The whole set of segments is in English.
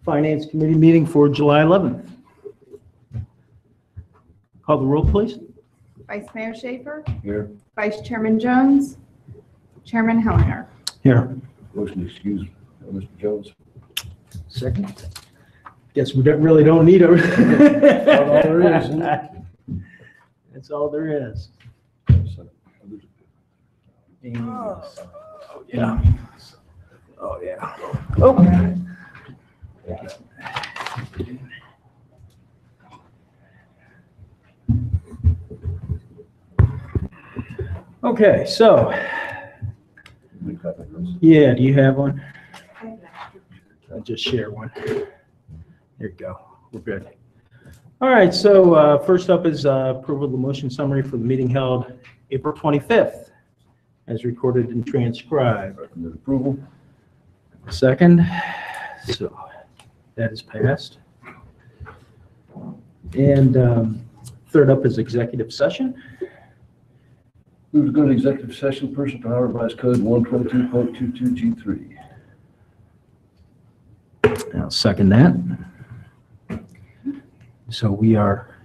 Finance Committee meeting for July 11th. Call the roll, please. Vice Mayor Schaefer, Here. Vice Chairman Jones, Chairman Hellinger. Here. Motion to excuse Mr. Jones. Second. Guess we really don't need a. That's all there is, isn't it? That's all there is. Oh. Oh, yeah. Oh, yeah. Oh. Okay, so, yeah, do you have one? I'll just share one. There you go. We're good. All right, so first up is approval of the motion summary for the meeting held April 25th, as recorded and transcribed. Recommend approval. Second, so that is passed. And third up is executive session. Move to go to executive session, pursuant to Ohio Revised Code 122.22 G3. I'll second that. So we are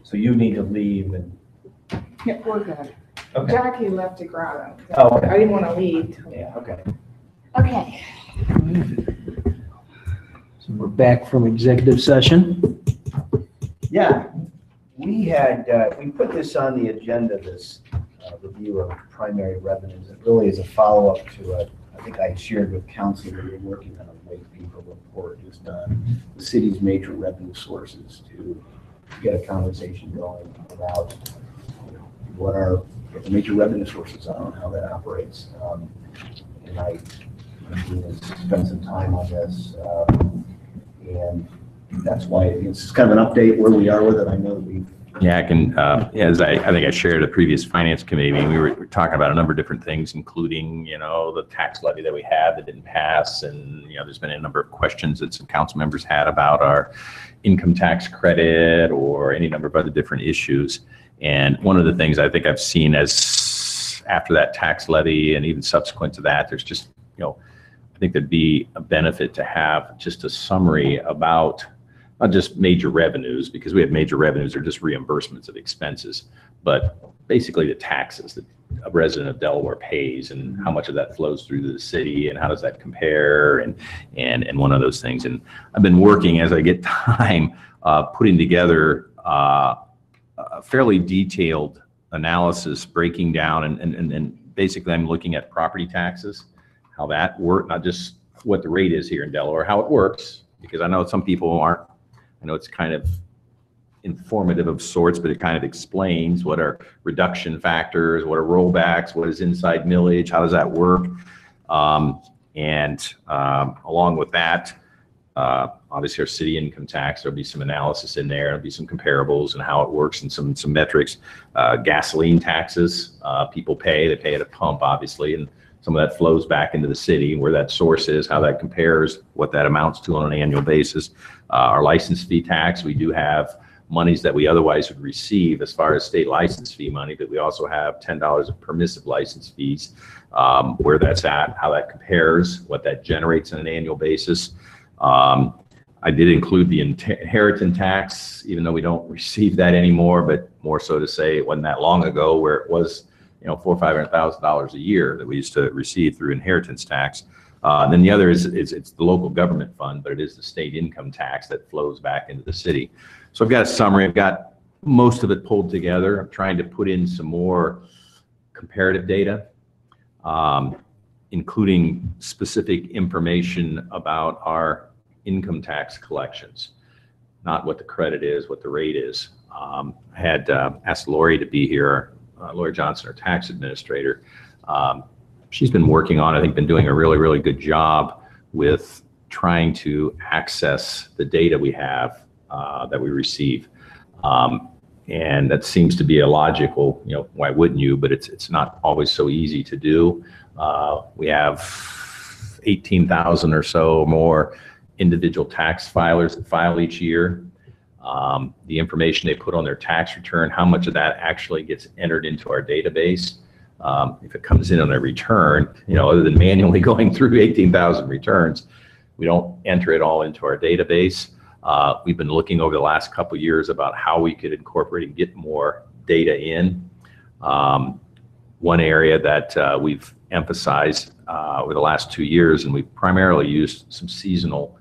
So you need to leave and, Yeah, we're good. okay. Jackie left to grab it. Oh, okay. I didn't want to leave. Yeah, okay. Okay. So we're back from executive session. Yeah, we had, we put this on the agenda, this review of primary revenues. It really is a follow-up to I think I shared with council that we're working on a white paper report just on the city's major revenue sources to get a conversation going about what our major revenue sources are and how that operates. And I spent some time on this, and that's why it's kind of an update where we are with it. I know that we've. Yeah, I can, as I think I shared at a previous finance committee meeting, we were talking about a number of different things, including, the tax levy that we had that didn't pass. And, there's been a number of questions that some council members had about our income tax credit or any number of other different issues. And one of the things I think I've seen as after that tax levy and even subsequent to that, there's just, I think there'd be a benefit to have just a summary about not just major revenues, because we have major revenues are just reimbursements of expenses, but basically the taxes that a resident of Delaware pays and how much of that flows through to the city and how does that compare and one of those things. And I've been working as I get time, putting together a fairly detailed analysis breaking down and basically I'm looking at property taxes, how that works, not just what the rate is here in Delaware, how it works, because I know some people aren't. I know it's kind of informative of sorts, but it kind of explains what are reduction factors, what are rollbacks, what is inside millage, how does that work? Along with that, obviously our city income tax, there'll be some analysis in there, there'll be some comparables and how it works and some metrics. Gasoline taxes, people they pay at a pump, obviously, and some of that flows back into the city, where that source is, how that compares, what that amounts to on an annual basis. Our license fee tax, we do have monies that we otherwise would receive as far as state license fee money, but we also have $10 of permissive license fees, where that's at, how that compares, what that generates on an annual basis. I did include the inheritance tax, even though we don't receive that anymore, but more so to say it wasn't that long ago where it was $400,000 or $500,000 a year that we used to receive through inheritance tax. And then the other is it's the local government fund, but it is the state income tax that flows back into the city. So I've got a summary. I've got most of it pulled together. I'm trying to put in some more comparative data, including specific information about our income tax collections, not what the credit is, what the rate is. I had asked Lori to be here, Lori Johnson, our tax administrator. She's been working on, I think, been doing a really, really good job with trying to access the data we have that we receive. And that seems to be a logical, why wouldn't you? But it's not always so easy to do. We have 18,000 or so more individual tax filers that file each year. The information they put on their tax return, how much of that actually gets entered into our database. If it comes in on a return, other than manually going through 18,000 returns, we don't enter it all into our database. We've been looking over the last couple of years about how we could incorporate and get more data in. One area that we've emphasized over the last 2 years, and we've primarily used some seasonal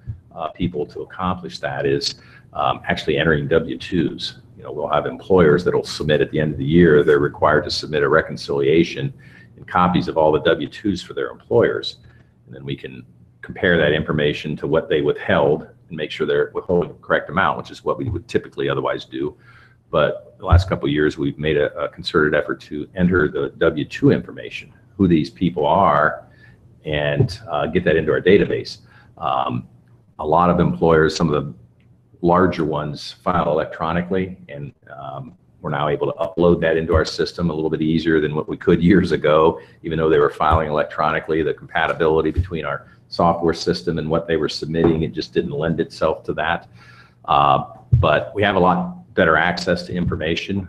people to accomplish that, is actually entering W-2s. We'll have employers that will submit at the end of the year. They're required to submit a reconciliation and copies of all the W-2s for their employers. And then we can compare that information to what they withheld and make sure they're withholding the correct amount, which is what we would typically otherwise do. But the last couple of years, we've made a concerted effort to enter the W-2 information, who these people are, and get that into our database. A lot of employers, some of the larger ones, file electronically, and we're now able to upload that into our system a little bit easier than what we could years ago. Even though they were filing electronically, the compatibility between our software system and what they were submitting, it just didn't lend itself to that. But we have a lot better access to information.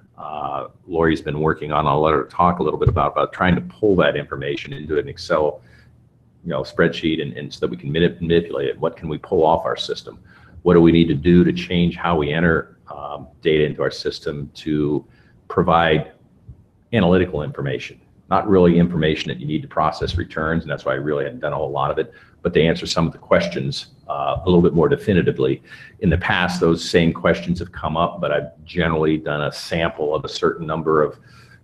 Lori's been working on, I'll let her talk a little bit about trying to pull that information into an Excel spreadsheet and so that we can manipulate it. What can we pull off our system? What do we need to do to change how we enter data into our system to provide analytical information, not really information that you need to process returns, and that's why I really hadn't done a whole lot of it, but to answer some of the questions a little bit more definitively. In the past, those same questions have come up, but I've generally done a sample of a certain number of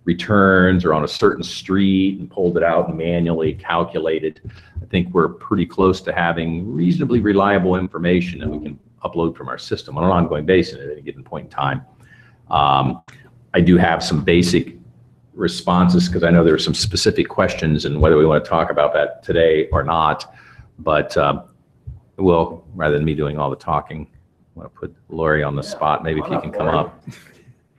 returns or on a certain street and pulled it out and manually calculated. I think we're pretty close to having reasonably reliable information that we can upload from our system on an ongoing basis at any given point in time. I do have some basic responses because I know there are some specific questions and whether we want to talk about that today or not, but well, rather than me doing all the talking, I want to put Lori on the spot. Maybe if you can come up.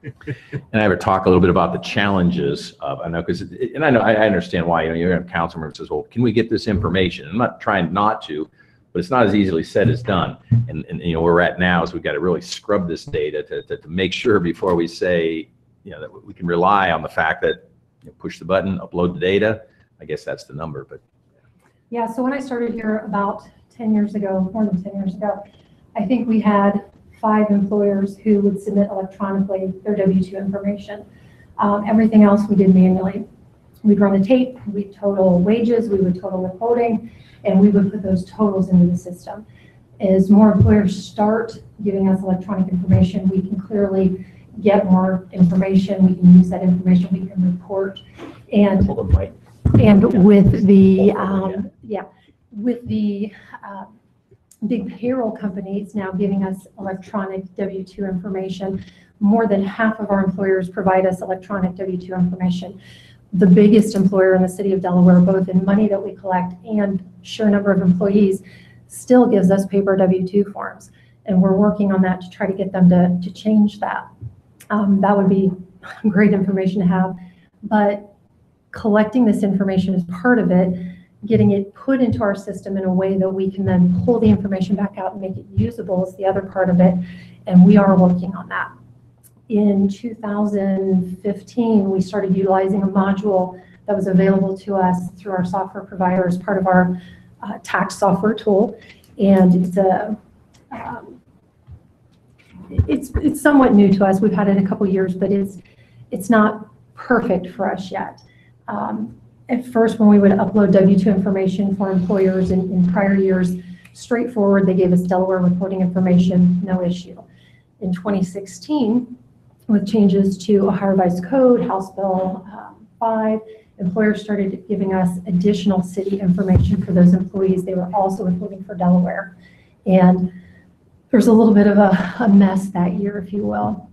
And I ever talk a little bit about the challenges of, I know, because, and I know, I understand why, you know, you have a council member who says, well, can we get this information? I'm not trying not to, but it's not as easily said as done. And you know, where we're at now is we've got to really scrub this data to make sure before we say, you know, that we can rely on the fact that you push the button, upload the data. I guess that's the number, but. Yeah, so when I started here about 10 years ago, more than 10 years ago, I think we had 5 employers who would submit electronically their W-2 information. Everything else we did manually. We'd run a tape, we'd total wages, we would total withholding, and we would put those totals into the system. As more employers start giving us electronic information, we can clearly get more information, we can use that information, we can report. And with the, with the big payroll companies now giving us electronic W-2 information, more than half of our employers provide us electronic W-2 information. The biggest employer in the city of Delaware, both in money that we collect and sheer number of employees, still gives us paper W-2 forms. And we're working on that to try to get them to change that. That would be great information to have. But collecting this information is part of it, getting it put into our system in a way that we can then pull the information back out and make it usable is the other part of it. And we are working on that. In 2015, we started utilizing a module that was available to us through our software provider as part of our tax software tool. And it's somewhat new to us. We've had it a couple years, but it's not perfect for us yet. At first, when we would upload W-2 information for employers in prior years, straightforward, they gave us Delaware reporting information, no issue. In 2016, with changes to Ohio Revised Code, House Bill 5, employers started giving us additional city information for those employees. They were also withholding for Delaware. And there's a little bit of a mess that year, if you will.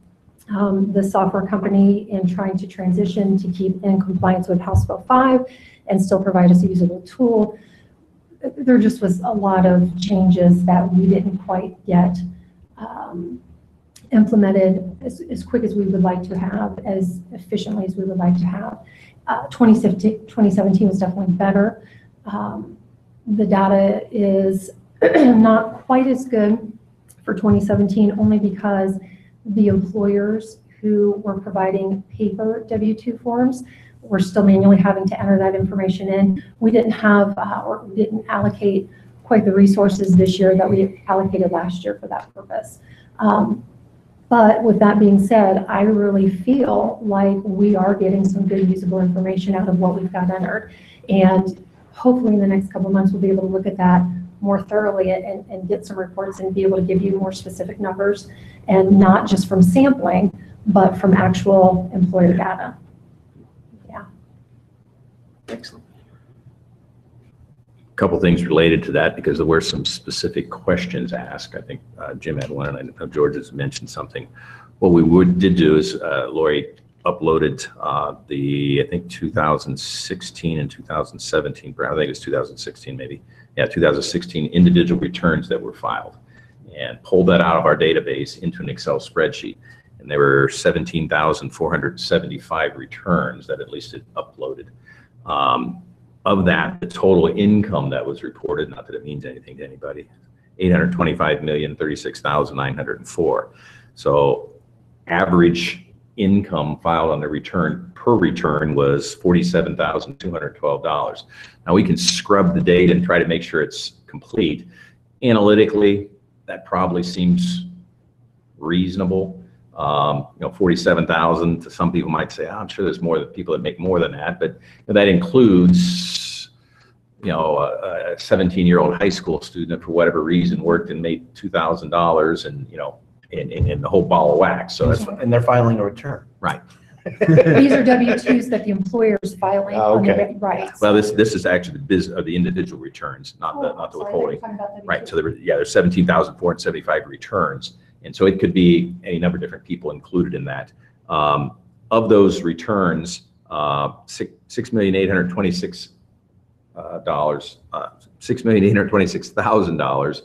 The software company, in trying to transition to keep in compliance with House Bill 5 and still provide us a usable tool, there just was a lot of changes that we didn't quite get implemented as quick as we would like to have, as efficiently as we would like to have. 2017 was definitely better. The data is not quite as good for 2017, only because the employers who were providing paper W-2 forms were still manually having to enter that information in. We didn't have, or we didn't allocate quite the resources this year that we allocated last year for that purpose. But with that being said, I really feel like we are getting some good usable information out of what we've got entered. And hopefully in the next couple of months, we'll be able to look at that more thoroughly and get some reports and be able to give you more specific numbers, and not just from sampling, but from actual employer data. Yeah. Excellent. A couple things related to that, because there were some specific questions asked. I think Jim had one, and I know George has mentioned something. What we did do is Lori uploaded the, I think, 2016 and 2017, I think it was 2016 maybe. Yeah, 2016 individual returns that were filed, and pulled that out of our database into an Excel spreadsheet. And there were 17,475 returns that at least it uploaded. Of that, the total income that was reported, not that it means anything to anybody, 825,036,904. So average income filed on the return per return was $47,212. Now we can scrub the data and try to make sure it's complete. Analytically, that probably seems reasonable. 47,000 to some people might say, I'm sure there's more people that make more than that, but that includes, a 17-year-old high school student for whatever reason worked and made $2,000 and, in the whole ball of wax. So that's And they're filing a return. right. These are W-2s that the employer is filing Oh, on their okay. rights. Well, this is actually the individual returns, not the Sorry, withholding. I'm talking about W-2. Right, so there's 17,475 returns, and so it could be any number of different people included in that. Of those returns, $6,826,000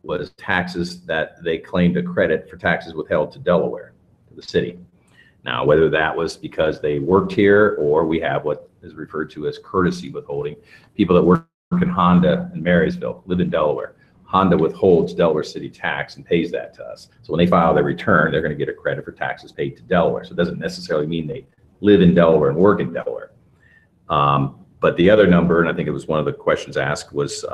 was taxes that they claimed a credit for taxes withheld to Delaware, to the city. Now, whether that was because they worked here or we have what is referred to as courtesy withholding, people that work in Honda in Marysville live in Delaware. Honda withholds Delaware City tax and pays that to us. So when they file their return, they're going to get a credit for taxes paid to Delaware. So it doesn't necessarily mean they live in Delaware and work in Delaware. But the other number, and I think it was one of the questions asked, was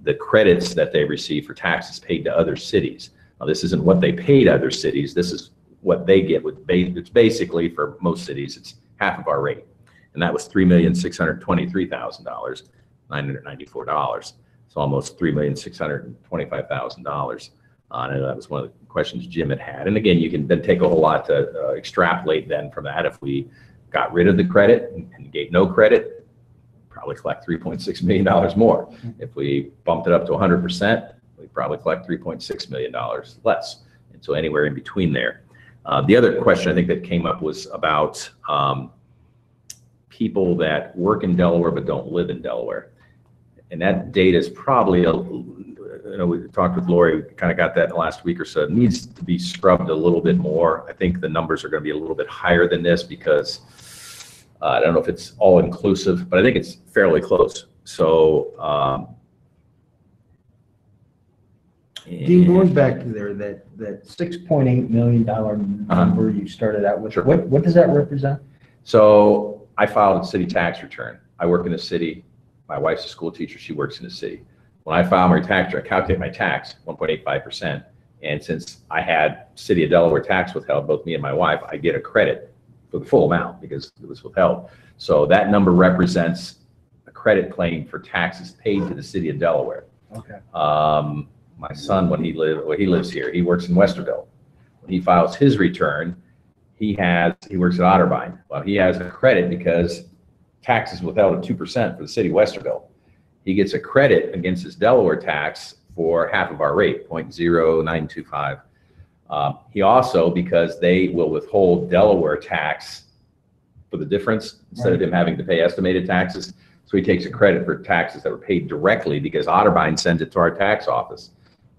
the credits that they receive for taxes paid to other cities. Now, this isn't what they pay to other cities. This is what they get. It's basically, for most cities, it's half of our rate. And that was $3,623,994. So almost $3,625,000. And that was one of the questions Jim had. And again, you can then take a whole lot to extrapolate then from that. If we got rid of the credit and gave no credit, probably collect $3.6 million more. If we bumped it up to 100%, we'd probably collect $3.6 million less. And so anywhere in between there. The other question I think that came up was about people that work in Delaware but don't live in Delaware. And that data is probably, we talked with Lori, we kind of got that in the last week or so. It needs to be scrubbed a little bit more. I think the numbers are going to be a little bit higher than this because I don't know if it's all inclusive, but I think it's fairly close. So, Dean, going back to there, that $6.8 million number you started out with, Sure. what does that represent? So I filed a city tax return. I work in the city. My wife's a school teacher. She works in the city. When I file my tax return, I calculate my tax, 1.85%. And since I had City of Delaware tax withheld, both me and my wife, I get a credit for the full amount because it was withheld. So that number represents a credit claim for taxes paid to the City of Delaware. Okay. My son, when he lives here, he works in Westerville. When he files his return, he works at Otterbein. Well, he has a credit because taxes withheld at 2% for the city of Westerville. He gets a credit against his Delaware tax for half of our rate, 0.0925. He also, because they will withhold Delaware tax for the difference instead of him having to pay estimated taxes, so he takes a credit for taxes that were paid directly because Otterbein sends it to our tax office.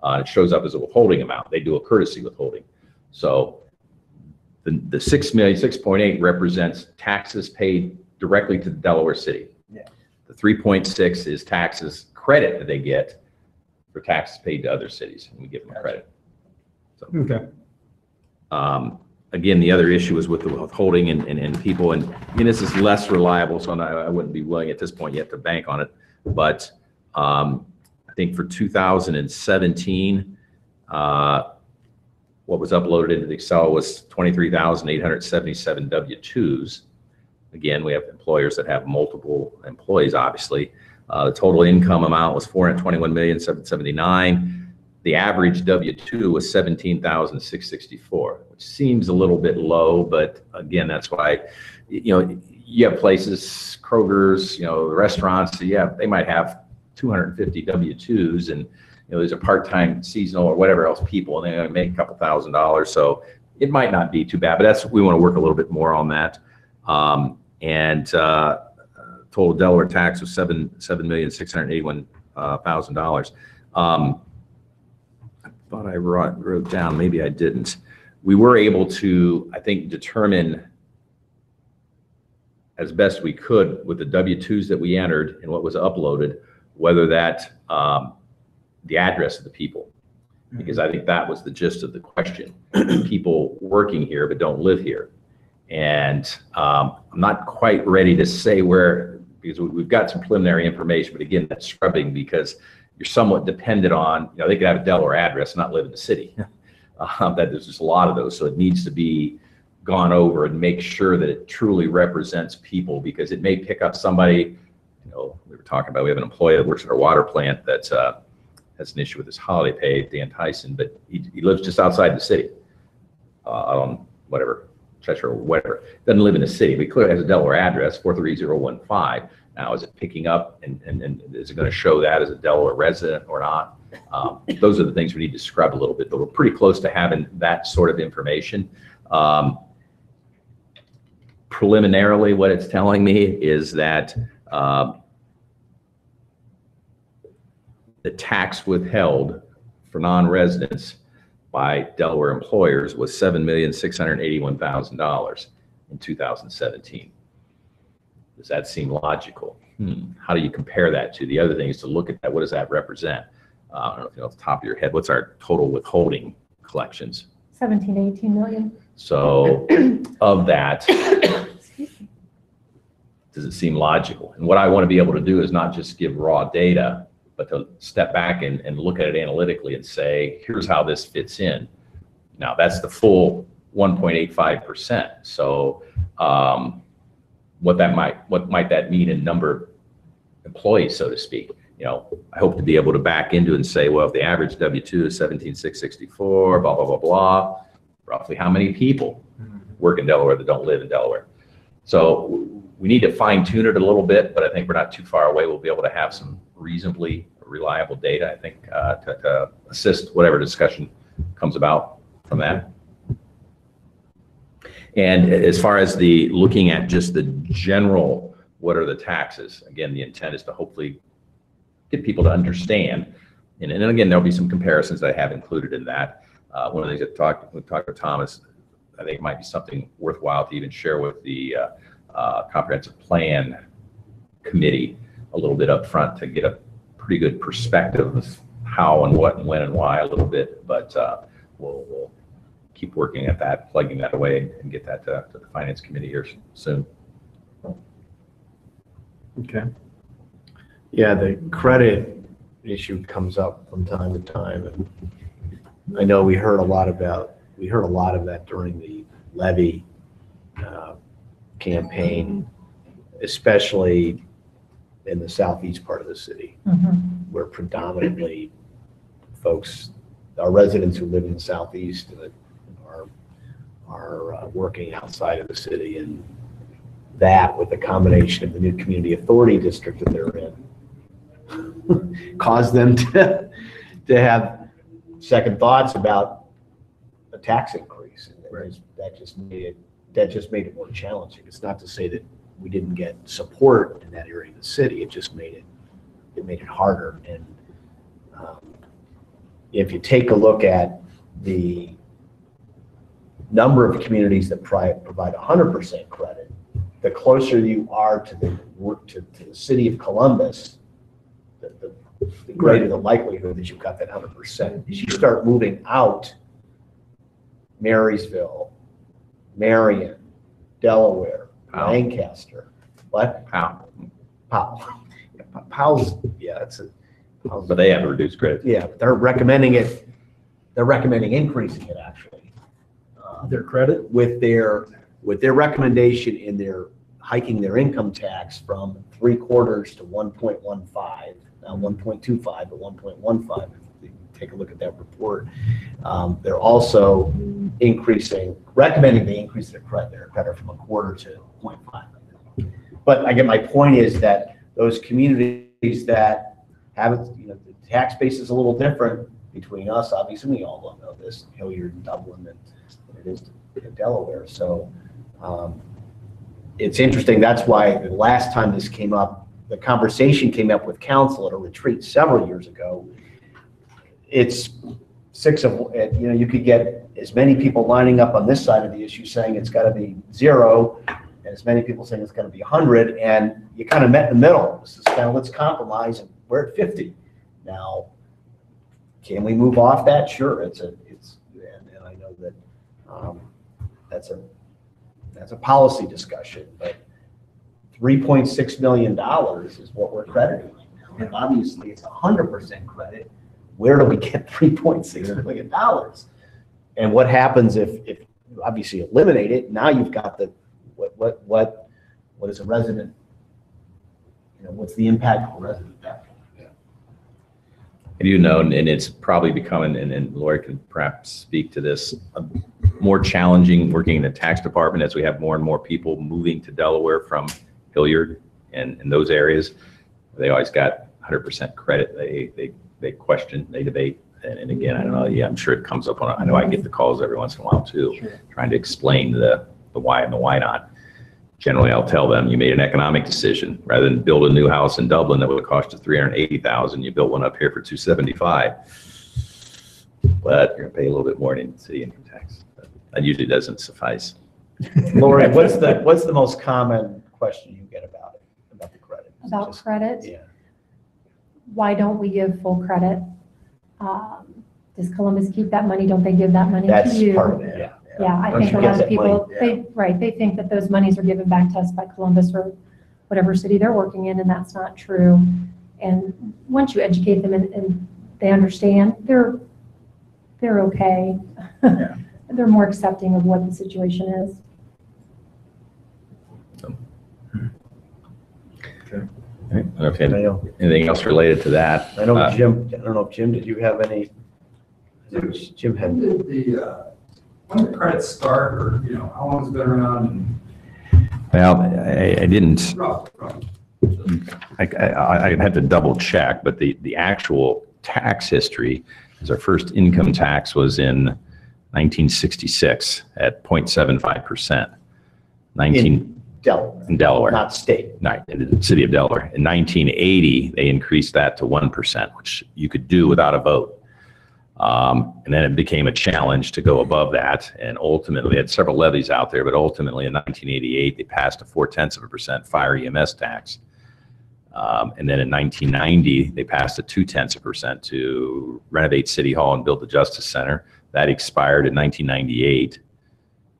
It shows up as a withholding amount. They do a courtesy withholding. So the 6.8 represents taxes paid directly to the Delaware City. Yeah. The 3.6 is taxes credit that they get for taxes paid to other cities, and we give them credit. So, Okay. again, the other issue is with the withholding and people, and this is less reliable, so I wouldn't be willing at this point yet to bank on it. But I think for 2017, what was uploaded into the Excel was 23,877 W-2s. Again, we have employers that have multiple employees, obviously. The total income amount was $421,779,000. The average W-2 was $17,664, which seems a little bit low, but again, that's why, you have places, Kroger's, the restaurants, they might have 250 W-2s, and there's a part-time, seasonal, or whatever else people, and they only make a couple $1,000s, so it might not be too bad, but we want to work a little bit more on that. Total Delaware tax was $7,681,000. I thought I wrote down, maybe I didn't. We were able to, I think, determine as best we could with the W-2s that we entered and what was uploaded, whether that, the address of the people, because I think that was the gist of the question. People working here but don't live here. And I'm not quite ready to say where, because we've got some preliminary information, but again, that's scrubbing because you're somewhat dependent on, they could have a Delaware address and not live in the city. that there's just a lot of those. So it needs to be gone over and make sure that it truly represents people, because it may pick up somebody, we were talking about, we have an employee that works at our water plant that has an issue with his holiday pay, Dan Tyson, but he lives just outside the city, on whatever, Cheshire or whatever. Doesn't live in the city, but he clearly has a Delaware address, 43015. Now, is it picking up and is it going to show that as a Delaware resident or not? Those are the things we need to scrub a little bit, but we're pretty close to having that sort of information. Preliminarily, what it's telling me is that the tax withheld for non-residents by Delaware employers was $7,681,000 in 2017. Does that seem logical? How do you compare that to? The other thing is to look at that. What does that represent? I don't know if you know off the top of your head, what's our total withholding collections? 17 to 18 million. So of that, does it seem logical? And what I want to be able to do is not just give raw data, but to step back and look at it analytically and say, here's how this fits in. Now, that's the full 1.85%. So what might that mean in number of employees, so to speak? I hope to be able to back into and say, well, if the average W-2 is 17,664, blah, blah, blah, blah, roughly how many people work in Delaware that don't live in Delaware? So we need to fine tune it a little bit, but I think we're not too far away. We'll be able to have some reasonably reliable data, I think, to assist whatever discussion comes about from that. And as far as the looking at just the general, what are the taxes? Again, the intent is to hopefully get people to understand. And again, there'll be some comparisons that I have included in that. One of the things that we talked to Thomas, I think might be something worthwhile to even share with the comprehensive plan committee a little bit up front to get a pretty good perspective of how and what and when and why a little bit. But we'll keep working at that, plugging that away, and get that to the finance committee here soon. Okay. Yeah, the credit issue comes up from time to time, and I know we heard a lot of that during the levy campaign, especially in the southeast part of the city, where predominantly folks, our residents who live in the southeast are working outside of the city, and that with the combination of the new community authority district that they're in caused them to have second thoughts about a tax increase. And that just made it more challenging. It's not to say that we didn't get support in that area of the city. It just made it harder. And if you take a look at the number of communities that provide 100% credit, the closer you are to the city of Columbus, the greater the likelihood that you've got that 100%. As you start moving out, Marysville, Marion, Delaware, Lancaster, what? Powell. Powell's, yeah, that's a. But they have a reduced credit. Yeah, but they're recommending increasing it actually. Their credit? With their recommendation in their hiking their income tax from 3/4 to 1.15, now 1.25 to 1.15. Take a look at that report. They're also recommending they increase their credit from 1/4 to 0.5. But again, my point is that those communities that have, the tax base is a little different between us. Obviously, we all know this, Hilliard and Dublin, than it is in Delaware. So it's interesting. That's why the last time this came up, the conversation came up with council at a retreat several years ago. It's you could get as many people lining up on this side of the issue saying it's got to be 0, and as many people saying it's going to be 100, and you kind of met in the middle. This is kind of, let's compromise, and we're at 50 now. Can we move off that? Sure. And I know that that's a policy discussion, but $3.6 million is what we're crediting right now. And obviously it's 100% credit. Where do we get $3.6 million? And what happens if you obviously eliminate it? Now you've got the, what is a resident, what's the impact on a resident? And and it's probably becoming, and Lori can perhaps speak to this, more challenging working in the tax department as we have more and more people moving to Delaware from Hilliard and those areas. They always got 100% credit. They question, they debate. And again, I don't know, yeah, I'm sure it comes up on, I know I get the calls every once in a while too, trying to explain the why and the why not. Generally, I'll tell them, you made an economic decision. Rather than build a new house in Dublin that would have cost you $380,000, you built one up here for $275,000. But you're gonna pay a little bit more in city income tax. That usually doesn't suffice. Lori, what's the most common question you get about the credit? About credit? Yeah. Why don't we give full credit? Does Columbus keep that money? Don't they give that money to That's you? part of it, yeah. Yeah, I Don't think you a get lot of that people, money? they think that those monies are given back to us by Columbus or whatever city they're working in, and that's not true. And once you educate them and they understand, they're okay. They're more accepting of what the situation is. Okay. I don't know if you had anything else related to that. I know Jim, I don't know if Jim, did you have any? Jim had. When did credits start, or, how long has it been around? Well, I didn't, Roughly. I'd have to double check, but the actual tax history is our first income tax was in 1966 at 0.75%. Delaware. In Delaware. Not state. Right, in the city of Delaware. In 1980, they increased that to 1%, which you could do without a vote. And then it became a challenge to go above that. And ultimately, they had several levies out there, but ultimately in 1988, they passed a 0.4% fire EMS tax. And then in 1990, they passed a 0.2% to renovate City Hall and build the Justice Center. That expired in 1998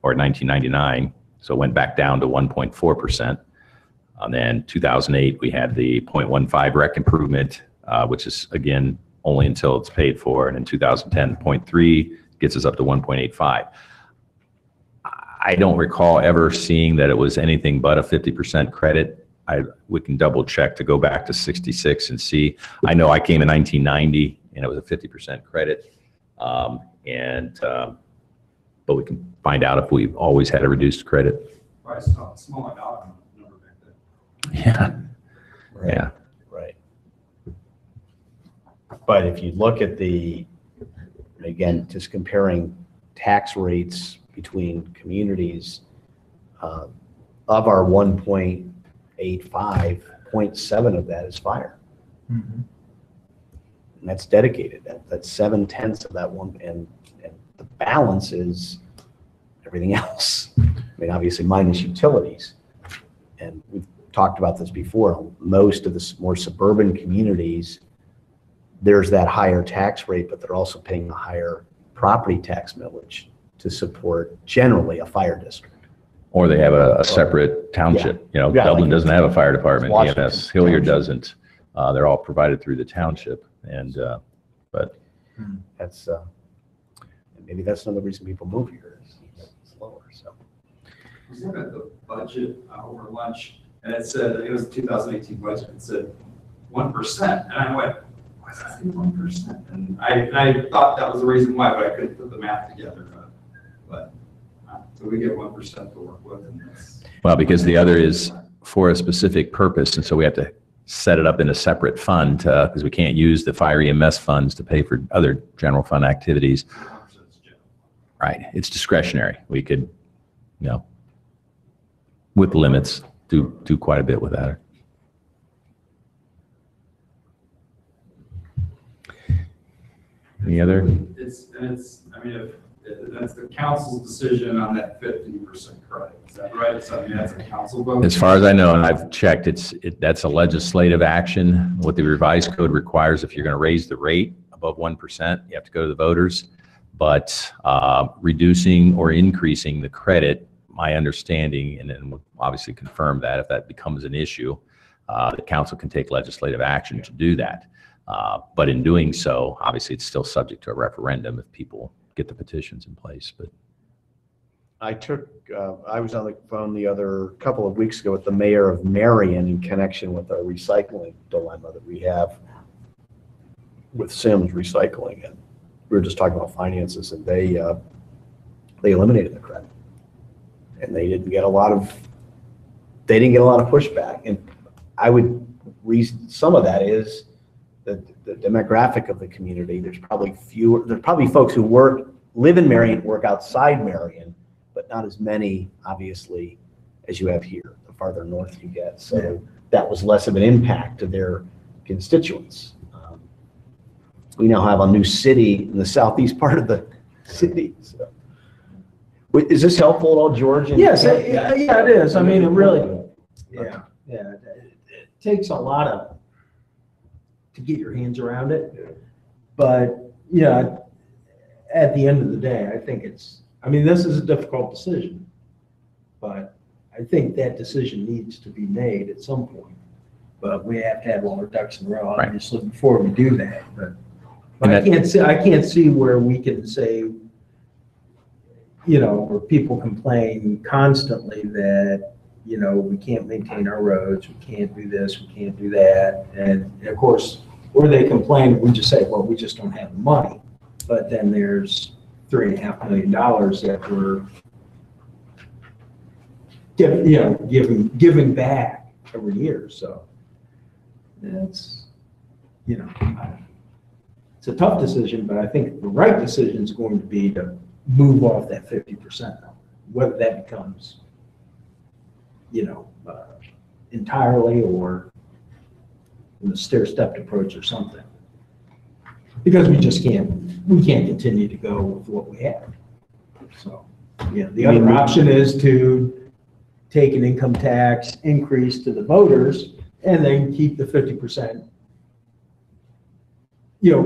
or 1999. So it went back down to 1.4%. And then 2008, we had the 0.15 rec improvement, which is, again, only until it's paid for. And in 2010, 0.3 gets us up to 1.85. I don't recall ever seeing that it was anything but a 50% credit. We can double check to go back to 66 and see. I know I came in 1990 and it was a 50% credit. But we can find out if we've always had a reduced credit. Right, small dollar number back then. Yeah. Right. Yeah. Right. But if you look at again, just comparing tax rates between communities, of our 1.85, 0.7 of that is fire. Mhm. And that's dedicated. That's 7/10 of that one, and the balance is everything else. I mean, obviously minus utilities. And we've talked about this before. Most of the more suburban communities, there's that higher tax rate, but they're also paying a higher property tax millage to support generally a fire district. Or they have a separate township. Yeah, Dublin like doesn't have a fire department. Washington EMS, Hilliard Township. doesn't. They're all provided through the township. And, but That's maybe that's another reason people move here is it's lower. So I was looking at the budget over lunch, and it said, it was the 2018 budget, it said 1%. And I went, why does that say 1%? And I thought that was the reason why, but I couldn't put the math together. So we get 1% to work with. And well, because the other is for a specific purpose, and so we have to set it up in a separate fund because we can't use the fire EMS funds to pay for other general fund activities. Right, it's discretionary. We could, with limits, do quite a bit with that. Any other? That's the council's decision on that 50% credit. Is that right? So that's a council vote? As far as I know, and I've checked, that's a legislative action. What the revised code requires, if you're going to raise the rate above 1%, you have to go to the voters. But reducing or increasing the credit, my understanding, and then we'll obviously confirm that if that becomes an issue, the council can take legislative action to do that. But in doing so, obviously it's still subject to a referendum if people get the petitions in place, but. I was on the phone the couple of weeks ago with the mayor of Marion in connection with our recycling dilemma that we have with Sims Recycling. And we were just talking about finances, and they eliminated the credit. And they didn't get a lot of pushback. And I would reason some of that is the demographic of the community. There's probably folks who live in Marion, work outside Marion, but not as many, obviously, as you have here, the farther north you get. So that was less of an impact to their constituents. We now have a new city in the southeast part of the city. So. Is this helpful at all, George? Yes, yeah, it is. I mean, it really, yeah. It takes a lot to get your hands around it. But, yeah, at the end of the day, I think this is a difficult decision, but I think that decision needs to be made at some point. But we have to have all our ducks in a row, obviously, before we do that. But I can't see where we can say, where people complain constantly that, we can't maintain our roads, we can't do this, we can't do that. And of course, where they complain, we just say, well, we just don't have the money. But then there's $3.5 million that we're giving back every year. So it's a tough decision, but I think the right decision is going to be to move off that 50%, whether that becomes, entirely or in a stair-stepped approach or something. Because we can't continue to go with what we have. So, the other option is to take an income tax increase to the voters and then keep the 50%,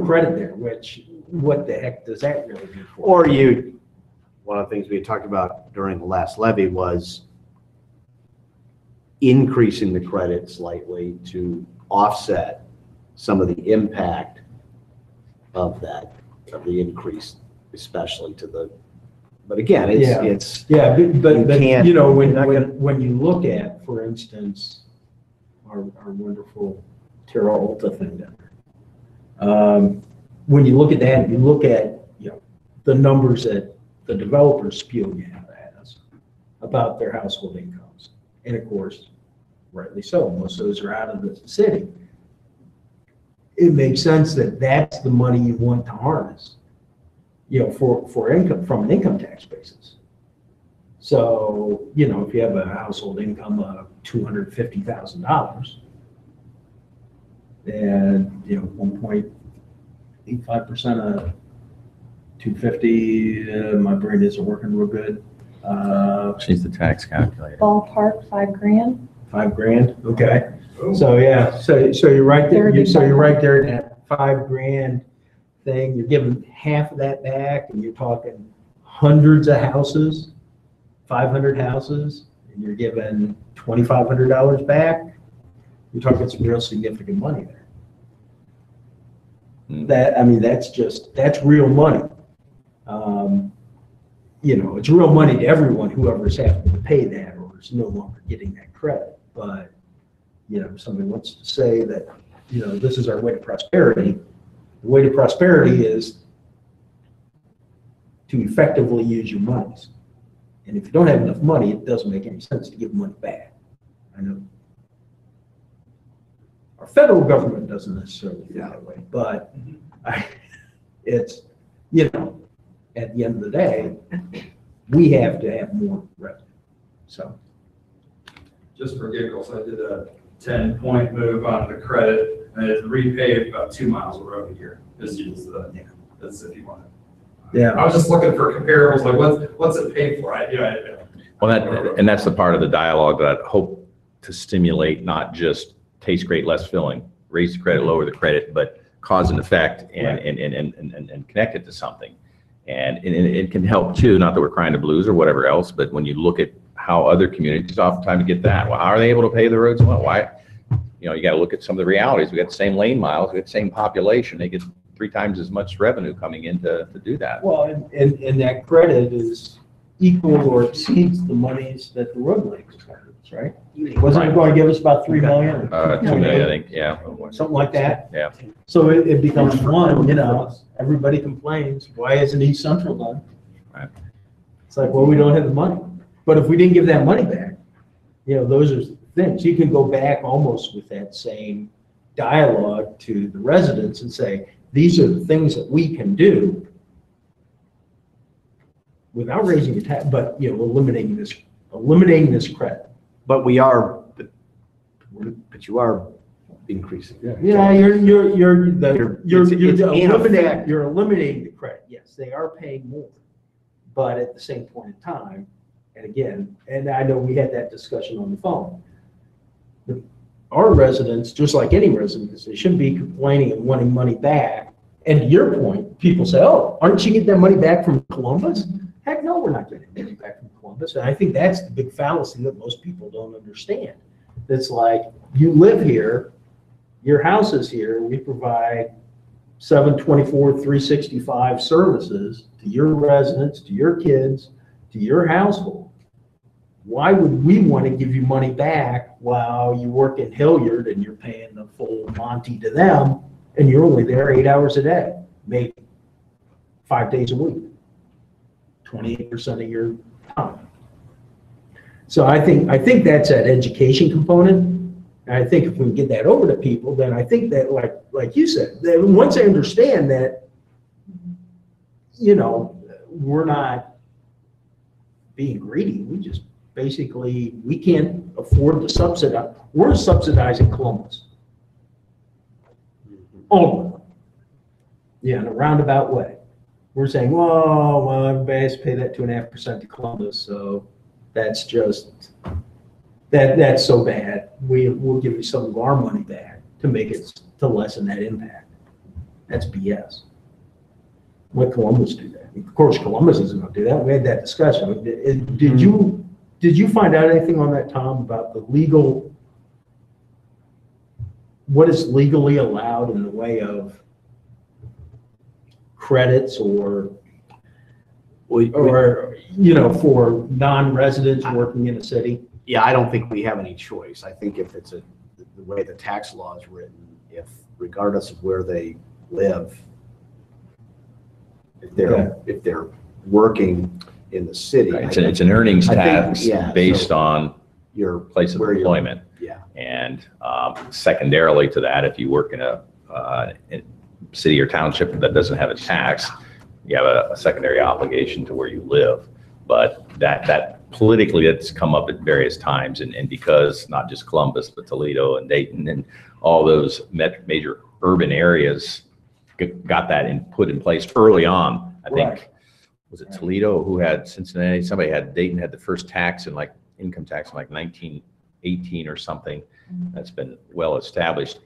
credit there, which, what the heck does that really do for? Or one of the things we had talked about during the last levy was increasing the credit slightly to offset some of the impact of the increase, especially but again, when you look at, for instance, our wonderful Terra Alta thing down there. When you look at that, you look at, the numbers that the developers spew at us about their household incomes. And of course, rightly so, most of those are out of the city. It makes sense that that's the money you want to harness, for income, from an income tax basis. So, if you have a household income of $250,000, and 1.85% of 250, my brain isn't working real good. She's the tax calculator. Ballpark, $5,000. $5,000, okay. So so you're right there. You're right there in that $5,000 thing. You're giving half of that back, and you're talking hundreds of houses, 500 houses, and you're giving $2,500 back. You're talking some real significant money there. That's real money. It's real money to everyone, whoever's having to pay that or is no longer getting that credit. But, somebody wants to say that, this is our way to prosperity. The way to prosperity is to effectively use your monies. And if you don't have enough money, it doesn't make any sense to give money back. I know our federal government doesn't necessarily feel that way, but it's, at the end of the day, we have to have more revenue. So, just for giggles, I did a 10-point move on the credit, and it repaved about 2 miles of road a year. That's if you want it. Yeah. I was just looking for comparables, like what's it paid for? That's the part of the dialogue that I hope to stimulate, not just taste great, less filling, raise the credit, lower the credit, but cause and effect and connect it to something. And it can help too, not that we're crying the blues or whatever else, but when you look at how other communities oftentimes get that, well, how are they able to pay the roads? Well, why? You got to look at some of the realities. We got the same lane miles, we got the same population. They get three times as much revenue coming in to do that. Well, and that credit is equal or exceeds the monies that the road lakes covers, right? Wasn't it going to give us about 3 million? 2 million, I think, yeah. Something like that? Yeah. So it becomes one, everybody complains, why isn't East Central done? Right. It's like, well, we don't have the money. But if we didn't give that money back, those are things. You can go back almost with that same dialogue to the residents and say, these are the things that we can do without raising your tax, but, eliminating this credit. But you are increasing. Yeah, you're in effect. eliminating the credit. Yes, they are paying more. But at the same point in time, and again, and I know we had that discussion on the phone, our residents, just like any residents, they shouldn't be complaining and wanting money back. And to your point, people say, oh, aren't you getting that money back from Columbus? Heck no, we're not getting money back from Columbus. And I think that's the big fallacy that most people don't understand. It's like, you live here, your house is here, we provide 7/24, 365 services to your residents, to your kids, to your household. Why would we want to give you money back while you work in Hilliard and you're paying the full Monty to them and you're only there 8 hours a day, maybe 5 days a week, 28% of your time? So I think that's that education component. And I think if we can get that over to people, then I think that, like you said, that once they understand that, we're not being greedy. We just basically, we can't afford to subsidize. We're subsidizing Columbus. All of them. Yeah, in a roundabout way. We're saying, well, everybody has to pay that 2.5% to Columbus, so that's just, that's so bad. We'll give you some of our money back to make it, to lessen that impact. That's BS. Let Columbus do that. Of course, Columbus isn't going to do that. We had that discussion. Did you find out anything on that, Tom, about the legal, what is legally allowed in the way of credits or for non-residents working in a city? Yeah, I don't think we have any choice. I think if it's the way the tax law is written, if regardless of where they live, if they're working in the city. Right. It's an earnings tax based on your place of employment. Yeah. And secondarily to that, if you work in a city or township that doesn't have a tax, you have a secondary obligation to where you live. But that politically, it's come up at various times, and because not just Columbus, but Toledo and Dayton and all those major urban areas got that put in place early on. I think, was it Toledo who had Cincinnati? Dayton had the first tax in income tax in 1918 or something. That's been well established.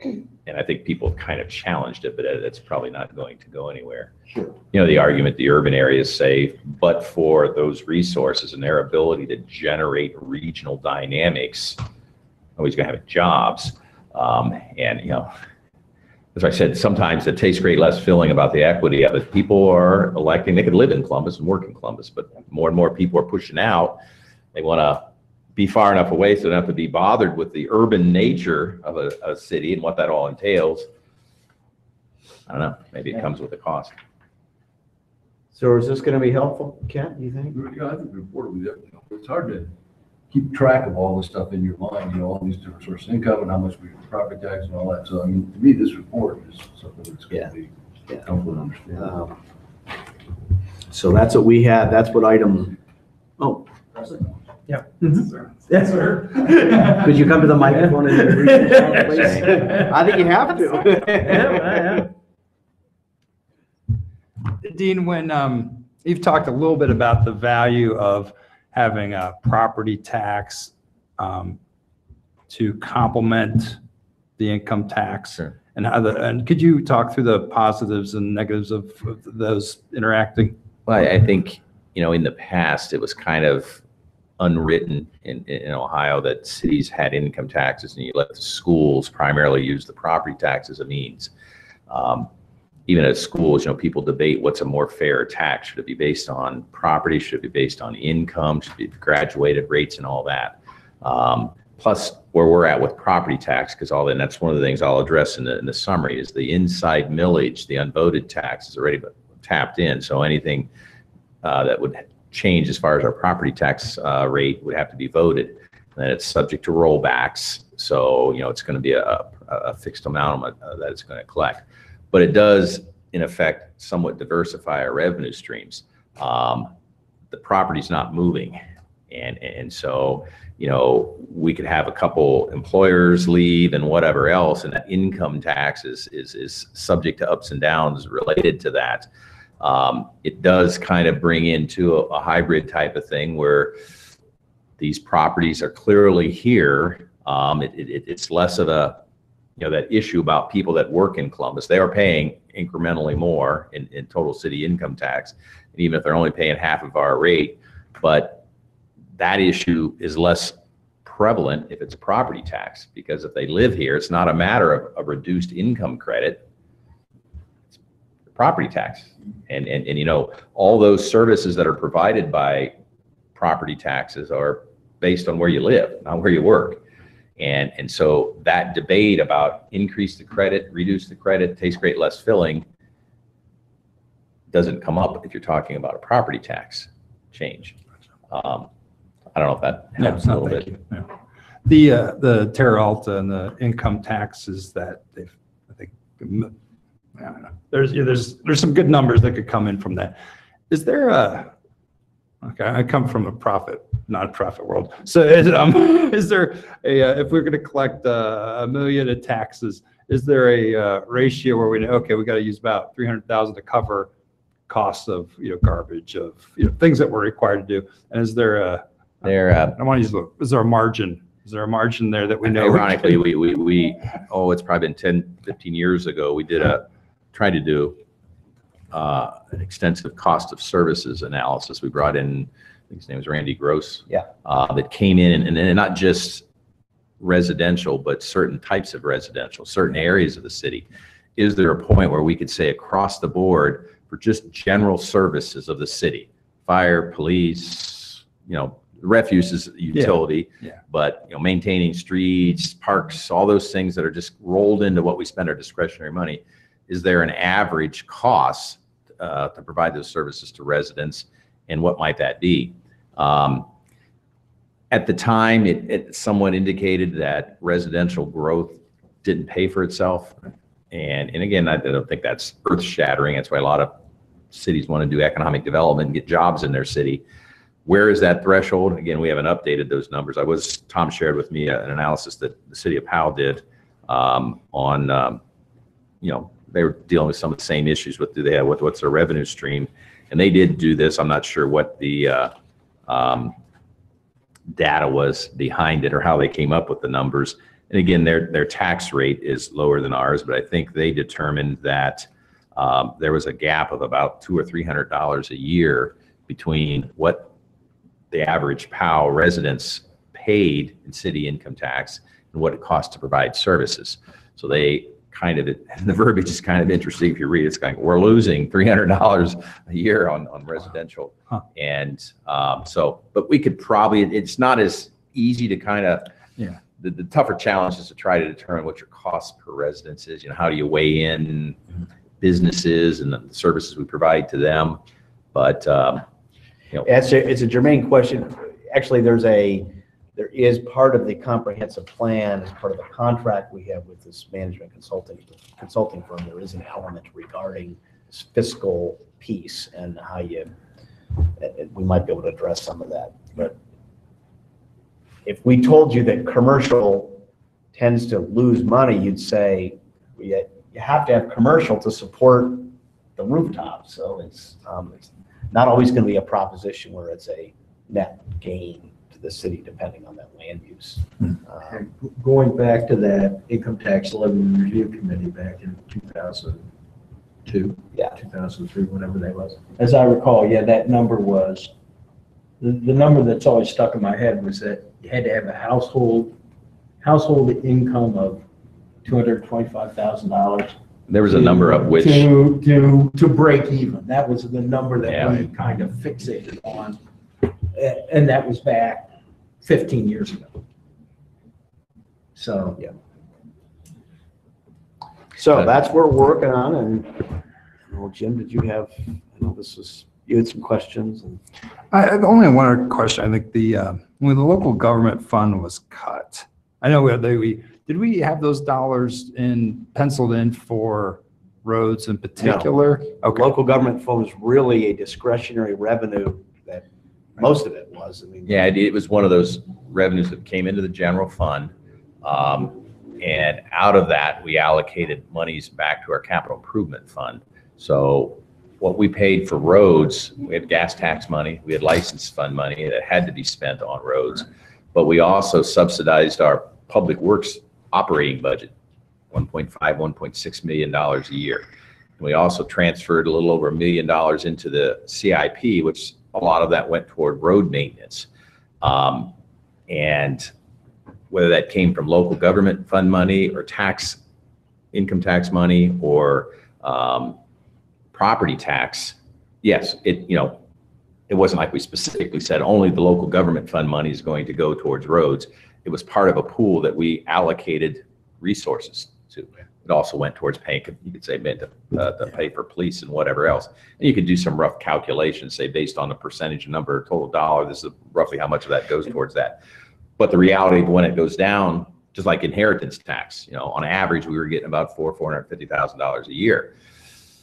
And I think people kind of challenged it, but it's probably not going to go anywhere. Sure. The argument the urban areas say, but for those resources and their ability to generate regional dynamics, nobody's going to have jobs. As I said, sometimes it tastes great, less filling about the equity of it. People are electing, they could live in Columbus and work in Columbus, but more and more people are pushing out. They want to be far enough away so they don't have to be bothered with the urban nature of a city and what that all entails. I don't know, maybe it comes with a cost. So is this going to be helpful, Kent, you think? Yeah, I think the report will be definitely helpful. It's hard to keep track of all this stuff in your mind, all these different sources of income and how much we property tax and all that. So, I mean, to me, this report is something that's going to be helpful to understand. So that's what we had. That's what item, Yeah. That's her. could you come to the microphone and introduce yourself, please? I think you have to. Dean, when you've talked a little bit about the value of having a property tax to complement the income tax, Sure. and could you talk through the positives and negatives of those interacting? Well, I think, in the past, it was kind of unwritten in Ohio that cities had income taxes and you let the schools primarily use the property tax as a means. even at schools, people debate what's a more fair tax. Should it be based on property? Should it be based on income? Should it be graduated rates and all that? Plus where we're at with property tax, because that's one of the things I'll address in the summary, is the inside millage, the unvoted tax is already tapped in. So anything that would change as far as our property tax rate would have to be voted. And it's subject to rollbacks. So, it's going to be a fixed amount that it's going to collect. But it does, in effect, somewhat diversify our revenue streams. The property's not moving. And so, we could have a couple employers leave and whatever else, and that income tax is subject to ups and downs related to that. It does kind of bring into a hybrid type of thing where these properties are clearly here. It's less of a, that issue about people that work in Columbus. They are paying incrementally more in total city income tax, and even if they're only paying half of our rate. But that issue is less prevalent if it's property tax, because if they live here, it's not a matter of a reduced income credit. It's property tax. And all those services that are provided by property taxes are based on where you live, not where you work. And so that debate about increase the credit, reduce the credit, taste great, less filling doesn't come up if you're talking about a property tax change. I don't know if that helps a little bit. Yeah. The Terra Alta and the income taxes that they've, I think, I don't know. There's some good numbers that could come in from that. Is there okay, I come from a not-profit world. So is there if we're going to collect $1 million in taxes, is there a ratio where we know, okay, we got to use about $300,000 to cover costs of garbage, of things that we're required to do? And is there I want to use is there a margin? Is there a margin there that we know? Ironically, it's probably been 10, 15 years ago, we tried to do an extensive cost of services analysis. We brought in, I think his name was Randy Gross. Yeah. That came in and not just residential, but certain types of residential, certain areas of the city. Is there a point where we could say across the board for just general services of the city, fire, police, refuse is utility, but maintaining streets, parks, all those things that are just rolled into what we spend our discretionary money, is there an average cost to provide those services to residents, and what might that be? At the time, it somewhat indicated that residential growth didn't pay for itself, and again, I don't think that's earth-shattering. That's why a lot of cities want to do economic development and get jobs in their city. Where is that threshold? Again, we haven't updated those numbers. Tom shared with me an analysis that the city of Powell did on, they were dealing with some of the same issues with what's their revenue stream. And they did do this. I'm not sure what the data was behind it or how they came up with the numbers. And again, their tax rate is lower than ours, but I think they determined that there was a gap of about $200 or $300 a year between what the average Powell residents paid in city income tax and what it costs to provide services. So they the verbiage is kind of interesting if you read it. It's kind of, we're losing $300 a year on residential. Huh. And but we could probably, it's not as easy to kind of, the tougher challenge is to try to determine what your cost per residence is. How do you weigh in businesses and the services we provide to them? But It's a germane question. Actually, there is part of the comprehensive plan, as part of the contract we have with this management consulting firm, there is an element regarding this fiscal piece and how we might be able to address some of that. But if we told you that commercial tends to lose money, you'd say you have to have commercial to support the rooftop. So it's not always going to be a proposition where it's a net gain to the city, depending on that land use. Going back to that income tax levy review committee back in 2002, 2003, whenever that was. As I recall, that number was, the number that's always stuck in my head was that you had to have a household income of $225,000 There was a number of which, To break even. That was the number that Yeah. we kind of fixated on. And that was back 15 years ago. So, So that's what we're working on, and, well, Jim, did you have, I know this was, you had some questions, and I only one other question. I think when the local government fund was cut, I know did we have those dollars penciled in for roads in particular? Okay. local government fund was really a discretionary revenue that most of it was. I mean, yeah, it was one of those revenues that came into the general fund. And out of that, we allocated monies back to our capital improvement fund. So what we paid for roads, we had gas tax money, we had license fund money that had to be spent on roads. But we also subsidized our public works operating budget, $1.5, $1.6 million a year. And we also transferred a little over $1 million into the CIP, which a lot of that went toward road maintenance. And whether that came from local government fund money or income tax money or property tax, yes, it wasn't like we specifically said only the local government fund money is going to go towards roads. It was part of a pool that we allocated resources to. It also went towards paying, you could say, to pay for police and whatever else. And you could do some rough calculations, say based on the percentage number, total dollar, this is roughly how much of that goes towards that. But the reality of when it goes down, just like inheritance tax, on average, we were getting about $450,000 a year.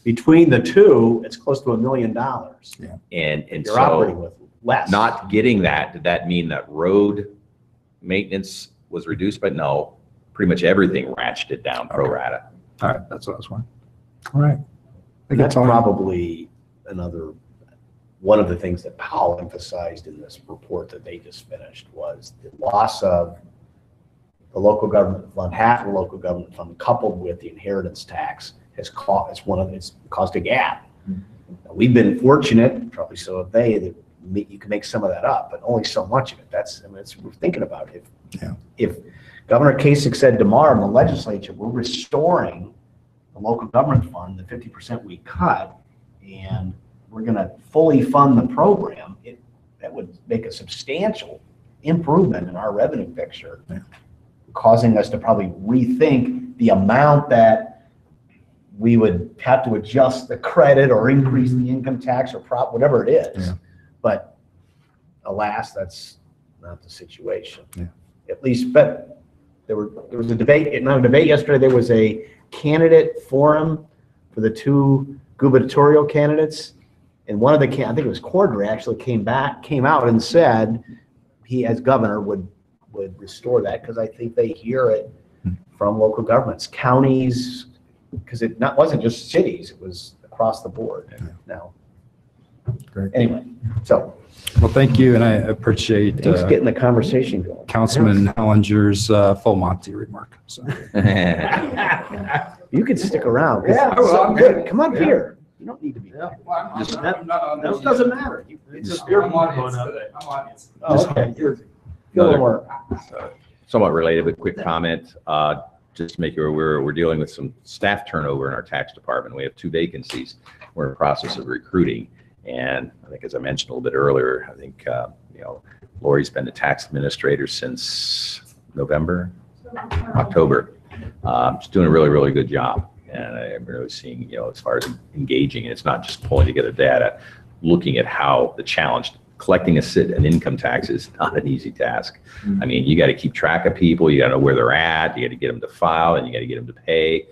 between the two, it's close to $1 million. Yeah. And You're operating with less. not getting that, did that mean that road maintenance was reduced? But no, pretty much everything ratcheted down pro rata. All right, that's what I was wondering. All right. I think And that's all I have. probably one of the things that Powell emphasized in this report that they just finished was the loss of the local government fund, half of the local government fund, coupled with the inheritance tax, it's caused a gap. Now, we've been fortunate, probably so have they, that you can make some of that up, but only so much of it. We're thinking about it. If Governor Kasich said tomorrow in the legislature, we're restoring the local government fund, the 50% we cut, and we're going to fully fund the program, that would make a substantial improvement in our revenue picture, causing us to probably rethink the amount that we would have to adjust the credit or increase the income tax or whatever it is. Yeah. But alas, that's not the situation. Yeah. At least, but there was a debate, not a debate yesterday, there was a candidate forum for the two gubernatorial candidates. And one of the, I think it was Cordray, actually came out and said he, as governor, would restore that, because I think they hear it from local governments, counties, because it wasn't just cities, it was across the board now. Great. Anyway, so Well, thank you, and I appreciate thanks for getting the conversation going. Councilman Hellinger's full Monty remark. So. You can stick around. Yeah, So I'm good. Come up here. You don't need to be. Yeah. That doesn't matter. I'm audience today. I'm audience. Oh, okay. Feel a Another- little more. Somewhat related, but quick comment. Just to make you aware, we're dealing with some staff turnover in our tax department. We have 2 vacancies. We're in the process of recruiting. And I think, as I mentioned a little bit earlier, I think, Lori's been the tax administrator since October. She's doing a really, really good job. And I'm really seeing, as far as engaging, and it's not just pulling together data, looking at how the challenge, collecting an income tax is not an easy task. I mean, you got to keep track of people, you got to know where they're at, you got to get them to file, and you got to get them to pay.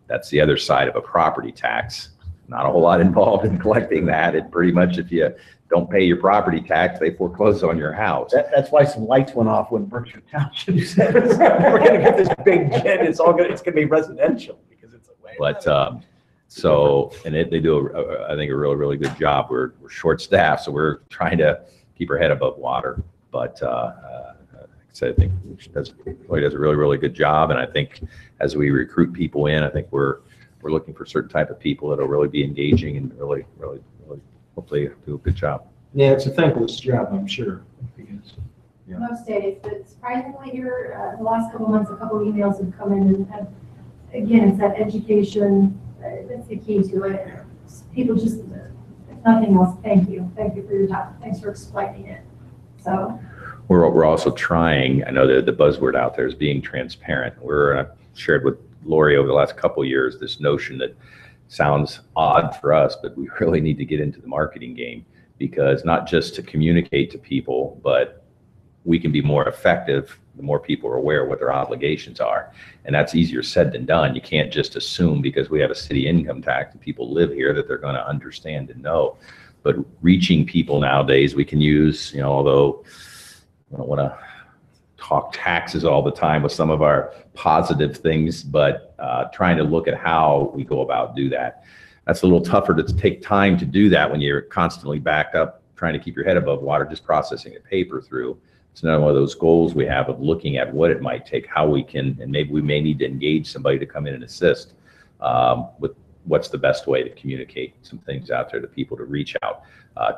That's the other side of a property tax. Not a whole lot involved in collecting that. It pretty much, if you don't pay your property tax, they foreclose on your house. That's why some lights went off when Berkshire Township said, we're going to get this big jet, it's going to be residential, because it's a way. But they do, I think, a really, really good job. We're short-staffed, so we're trying to keep our head above water. But like I said, I think Lori does a really, really good job. And I think as we recruit people in, I think we're looking for certain type of people that'll really be engaging and really, really, really hopefully do a good job. Yeah, it's a thankless job, I'm sure. Because, Most days, but surprisingly here, the last couple of months, a couple of emails have come in and have again, it's that education, that's the key to it. People just, if nothing else, thank you. Thank you for your time. Thanks for explaining it. So. We're also trying, I know that the buzzword out there is being transparent. We're shared with Lori over the last couple of years this notion that sounds odd for us, but we really need to get into the marketing game, because not just to communicate to people, but we can be more effective the more people are aware of what their obligations are. And that's easier said than done. You can't just assume because we have a city income tax and people live here that they're going to understand and know. But reaching people nowadays, we can use, although I don't want to talk taxes all the time with some of our positive things, but trying to look at how we go about do that. That's a little tougher to take time to do that when you're constantly backed up, trying to keep your head above water, just processing the paper through. It's another one of those goals we have of looking at what it might take, how we can, and maybe we may need to engage somebody to come in and assist with what's the best way to communicate some things out there to people, to reach out,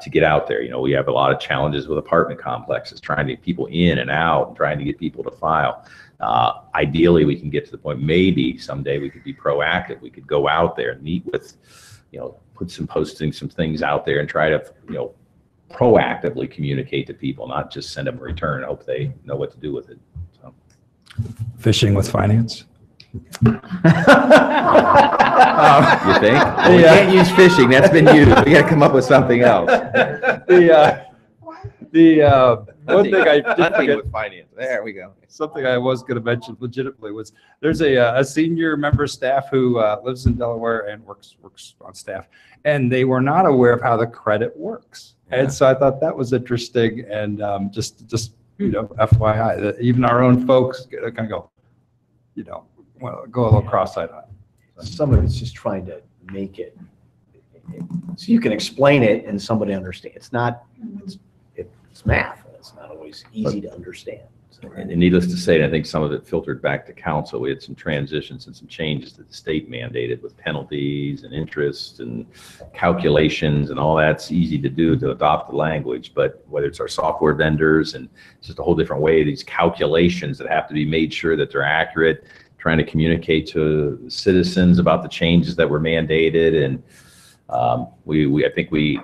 to get out there. We have a lot of challenges with apartment complexes, trying to get people in and out, and trying to get people to file. Ideally, we can get to the point, maybe someday we could be proactive. We could go out there and meet with, put some things out there and try to, proactively communicate to people, not just send them a return and hope they know what to do with it. So. Fishing with finance. You think? Well, we can't use fishing. That's been used. We got to come up with something else. One thing I did Hunting forget, with finance. There we go. something I was going to mention legitimately was there's a senior member of staff who lives in Delaware and works on staff, and they were not aware of how the credit works. And so I thought that was interesting, and just FYI, that even our own folks kind of go, go a little cross-eyed on it. Some of it's just trying to make it, so you can explain it and somebody understands. It's not, it's math. It's not always easy to understand. So. And needless to say, I think some of it filtered back to council. We had some transitions and some changes that the state mandated with penalties and interest and calculations and all that's easy to do to adopt the language. But whether it's our software vendors, and it's just a whole different way, these calculations that have to be made sure that they're accurate, trying to communicate to citizens about the changes that were mandated. And I think we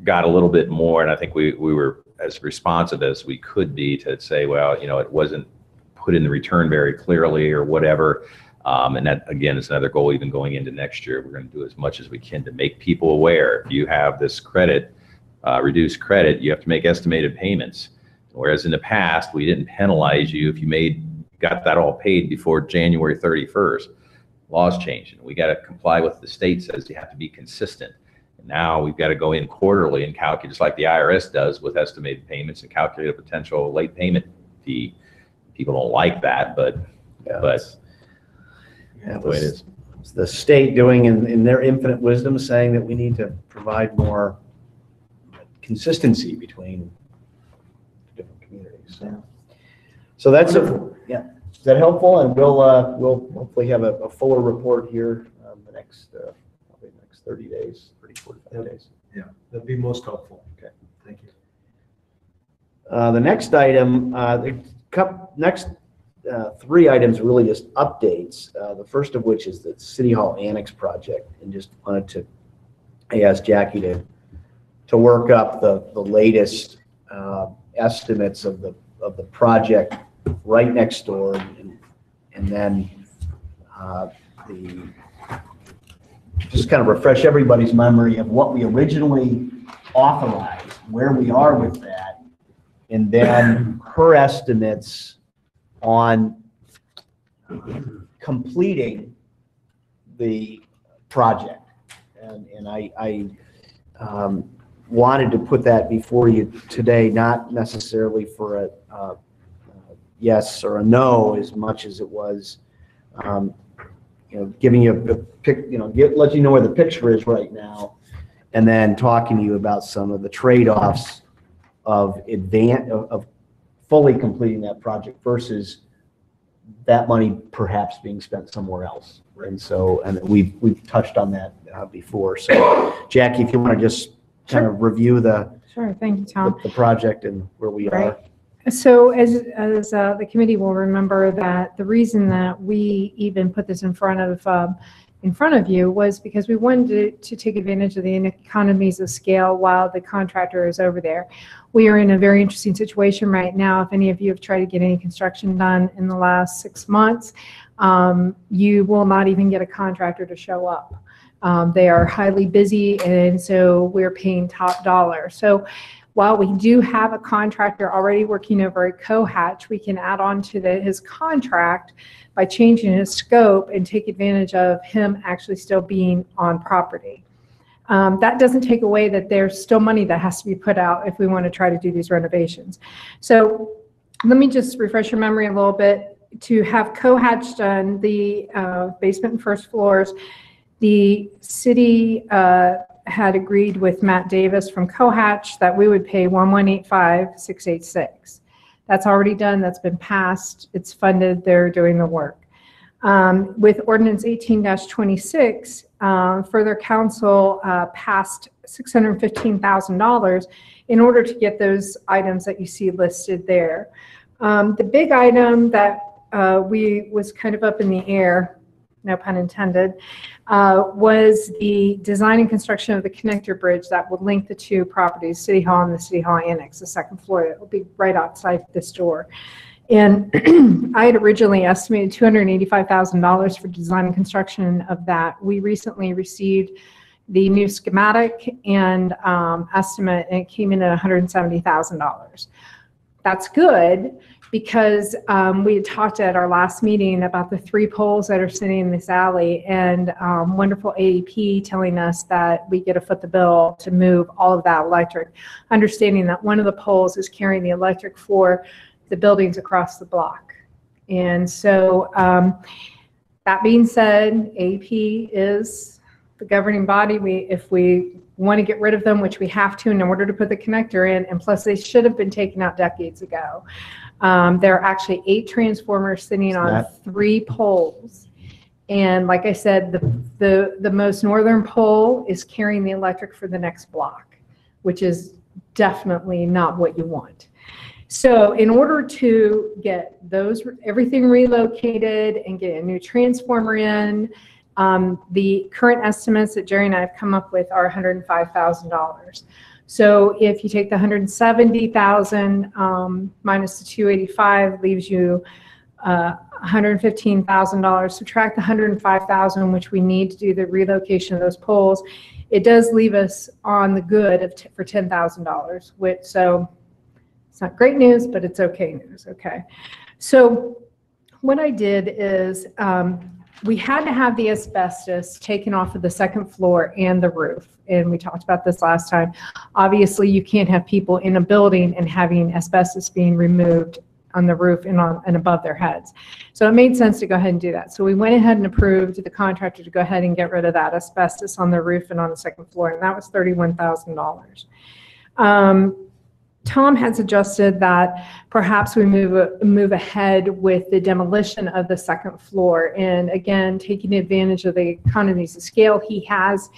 got a little bit more, and I think we were as responsive as we could be to say, well, it wasn't put in the return very clearly or whatever. And that, again, is another goal even going into next year. We're going to do as much as we can to make people aware. If you have this credit, reduced credit, you have to make estimated payments. Whereas in the past, we didn't penalize you if you got that all paid before January 31st. Laws changed, and we got to comply with the state says you have to be consistent. Now we've got to go in quarterly and calculate, just like the IRS does with estimated payments, and calculate a potential late payment fee. People don't like that, but that's the way it is. It's the state doing in their infinite wisdom, saying that we need to provide more consistency between different communities. So that's Is that helpful? And we'll hopefully have a fuller report here the next probably next 30 days, 45 days. Yeah, that'd be most helpful. Okay. Thank you. The next item, next three items really just updates. The first of which is the City Hall Annex project, and just wanted to ask Jackie to work up the latest estimates of the project right next door, and then just kind of refresh everybody's memory of what we originally authorized, where we are with that, and then her estimates on completing the project. And I wanted to put that before you today, not necessarily for a yes or a no as much as it was giving you a pic, let you know where the picture is right now, and then talking to you about some of the trade-offs of fully completing that project versus that money perhaps being spent somewhere else. And we've touched on that before. So Jackie, if you want to just kind of review Sure, thank you, Tom. the project and where we are. So as the committee will remember, that the reason that we even put this in front of you was because we wanted to take advantage of the economies of scale while the contractor is over there. We are in a very interesting situation right now. If any of you have tried to get any construction done in the last 6 months, you will not even get a contractor to show up. They are highly busy, and so we're paying top dollar. So while we do have a contractor already working over at Cohatch, we can add on to his contract by changing his scope and take advantage of him actually still being on property. That doesn't take away that there's still money that has to be put out if we want to try to do these renovations. So let me just refresh your memory a little bit. To have Cohatch done, the basement and first floors, the city had agreed with Matt Davis from Cohatch that we would pay $1,185,686. That's already done. That's been passed. It's funded. They're doing the work. With Ordinance 18-26, further council passed $615,000 in order to get those items that you see listed there. The big item that was kind of up in the air, no pun intended, was the design and construction of the connector bridge that would link the two properties, City Hall and the City Hall Annex, the second floor. It will be right outside this door. And I had originally estimated $285,000 for design and construction of that. We recently received the new schematic and estimate, and it came in at $170,000. That's good, because we had talked at our last meeting about the 3 poles that are sitting in this alley, and wonderful AEP telling us that we get to foot the bill to move all of that electric, understanding that one of the poles is carrying the electric for the buildings across the block. And so that being said, AEP is the governing body. If we want to get rid of them, which we have to in order to put the connector in, and plus they should have been taken out decades ago. There are actually 8 transformers sitting on 3 poles. And like I said, the most northern pole is carrying the electric for the next block, which is definitely not what you want. So in order to get everything relocated and get a new transformer in, the current estimates that Jerry and I have come up with are $105,000. So if you take the $170,000 minus the $285,000, leaves you $115,000. Subtract the $105,000, which we need to do the relocation of those poles. It does leave us on the good for $10,000. So it's not great news, but it's okay news. Okay. So what I did is we had to have the asbestos taken off of the second floor and the roof. And we talked about this last time. Obviously, you can't have people in a building and having asbestos being removed on the roof and above their heads. So it made sense to go ahead and do that. So we went ahead and approved the contractor to go ahead and get rid of that asbestos on the roof and on the second floor, and that was $31,000. Tom has suggested that perhaps we move ahead with the demolition of the second floor, and again, taking advantage of the economies of scale. He has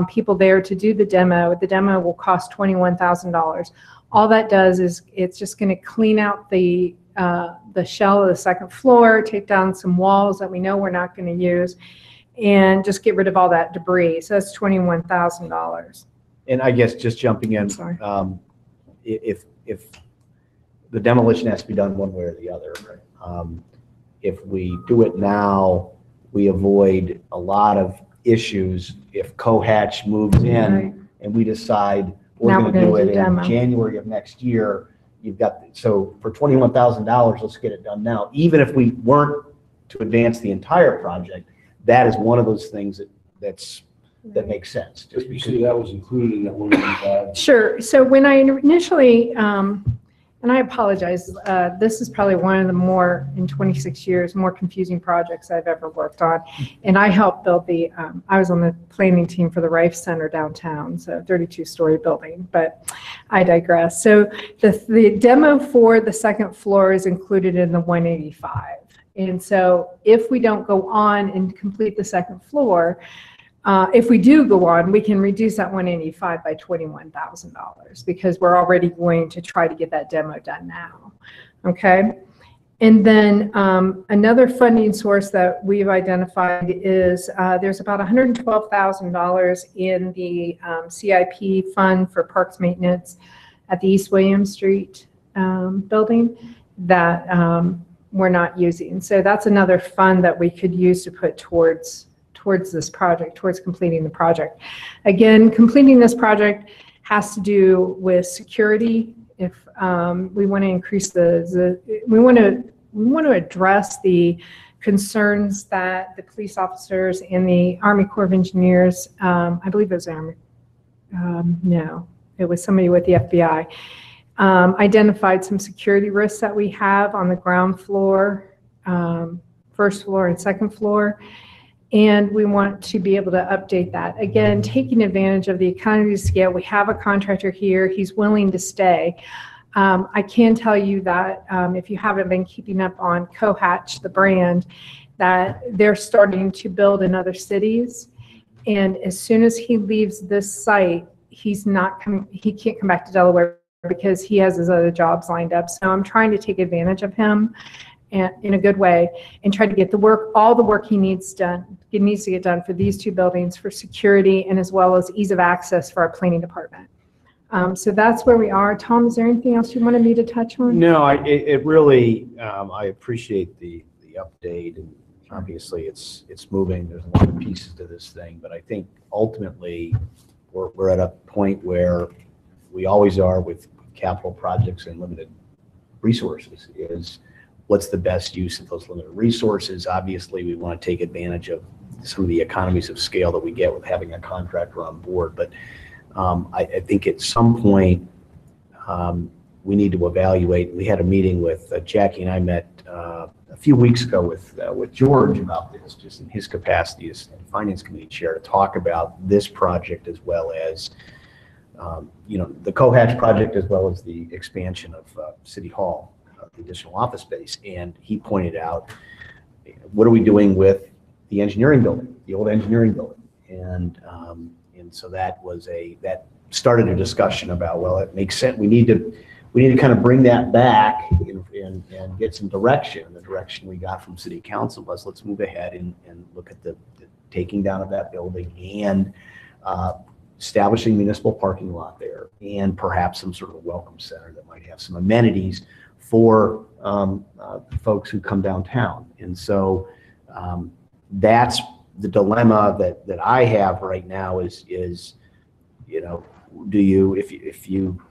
people there to do the demo. The demo will cost $21,000. All that does is it's just going to clean out the shell of the second floor, take down some walls that we know we're not going to use, and just get rid of all that debris. So that's $21,000. And I guess just jumping in, Sorry. If the demolition has to be done one way or the other, if we do it now, we avoid a lot of issues. If Cohatch moves in Right. and we decide we're Now going to we're do gonna it do in demo. January of next year, so for $21,000, let's get it done now. Even if we weren't to advance the entire project, that is one of those things that makes sense. Just you see that was included in that 185. Sure. So when I initially, and I apologize, this is probably one of the more, in 26 years, more confusing projects I've ever worked on. And I helped build I was on the planning team for the Rife Center downtown, so 32-story building, but I digress. So the demo for the second floor is included in the 185. And so if we don't go on and complete the second floor, If we do go on, we can reduce that 185 by $21,000 because we're already going to try to get that demo done now. Okay. And then another funding source that we've identified is there's about $112,000 in the CIP fund for parks maintenance at the East William Street building that we're not using. So that's another fund that we could use to put towards this project, towards completing the project. Again, completing this project has to do with security. If we want to increase we want to address the concerns that the police officers and the Army Corps of Engineers, I believe it was Army, no, it was somebody with the FBI, identified some security risks that we have on the ground floor, first floor and second floor. And we want to be able to update that. Again, taking advantage of the economy of scale, we have a contractor here, he's willing to stay. I can tell you that if you haven't been keeping up on Cohatch, the brand, that they're starting to build in other cities. And as soon as he leaves this site, he can't come back to Delaware because he has his other jobs lined up. So I'm trying to take advantage of him in a good way and try to get all the work he needs done. It needs to get done for these two buildings for security and as well as ease of access for our planning department. So that's where we are. Tom, is there anything else you wanted me to touch on? No, it really, I appreciate the update, and obviously it's moving. There's a lot of pieces to this thing, but I think ultimately we're at a point where we always are with capital projects and limited resources is what's the best use of those limited resources. Obviously, we want to take advantage of some of the economies of scale that we get with having a contractor on board, but I think at some point we need to evaluate. We had a meeting with Jackie and I met a few weeks ago with George about this, just in his capacity as Finance Committee Chair, to talk about this project as well as the Cohatch project as well as the expansion of City Hall, the additional office space. And he pointed out, what are we doing with the engineering building, the old engineering building? And so that started a discussion about, well, it makes sense. We need to kind of bring that back and get some direction. The direction we got from City Council was, let's move ahead and look at the taking down of that building and establishing municipal parking lot there, and perhaps some sort of a welcome center that might have some amenities for folks who come downtown. And so that's the dilemma that I have right now is do you, if you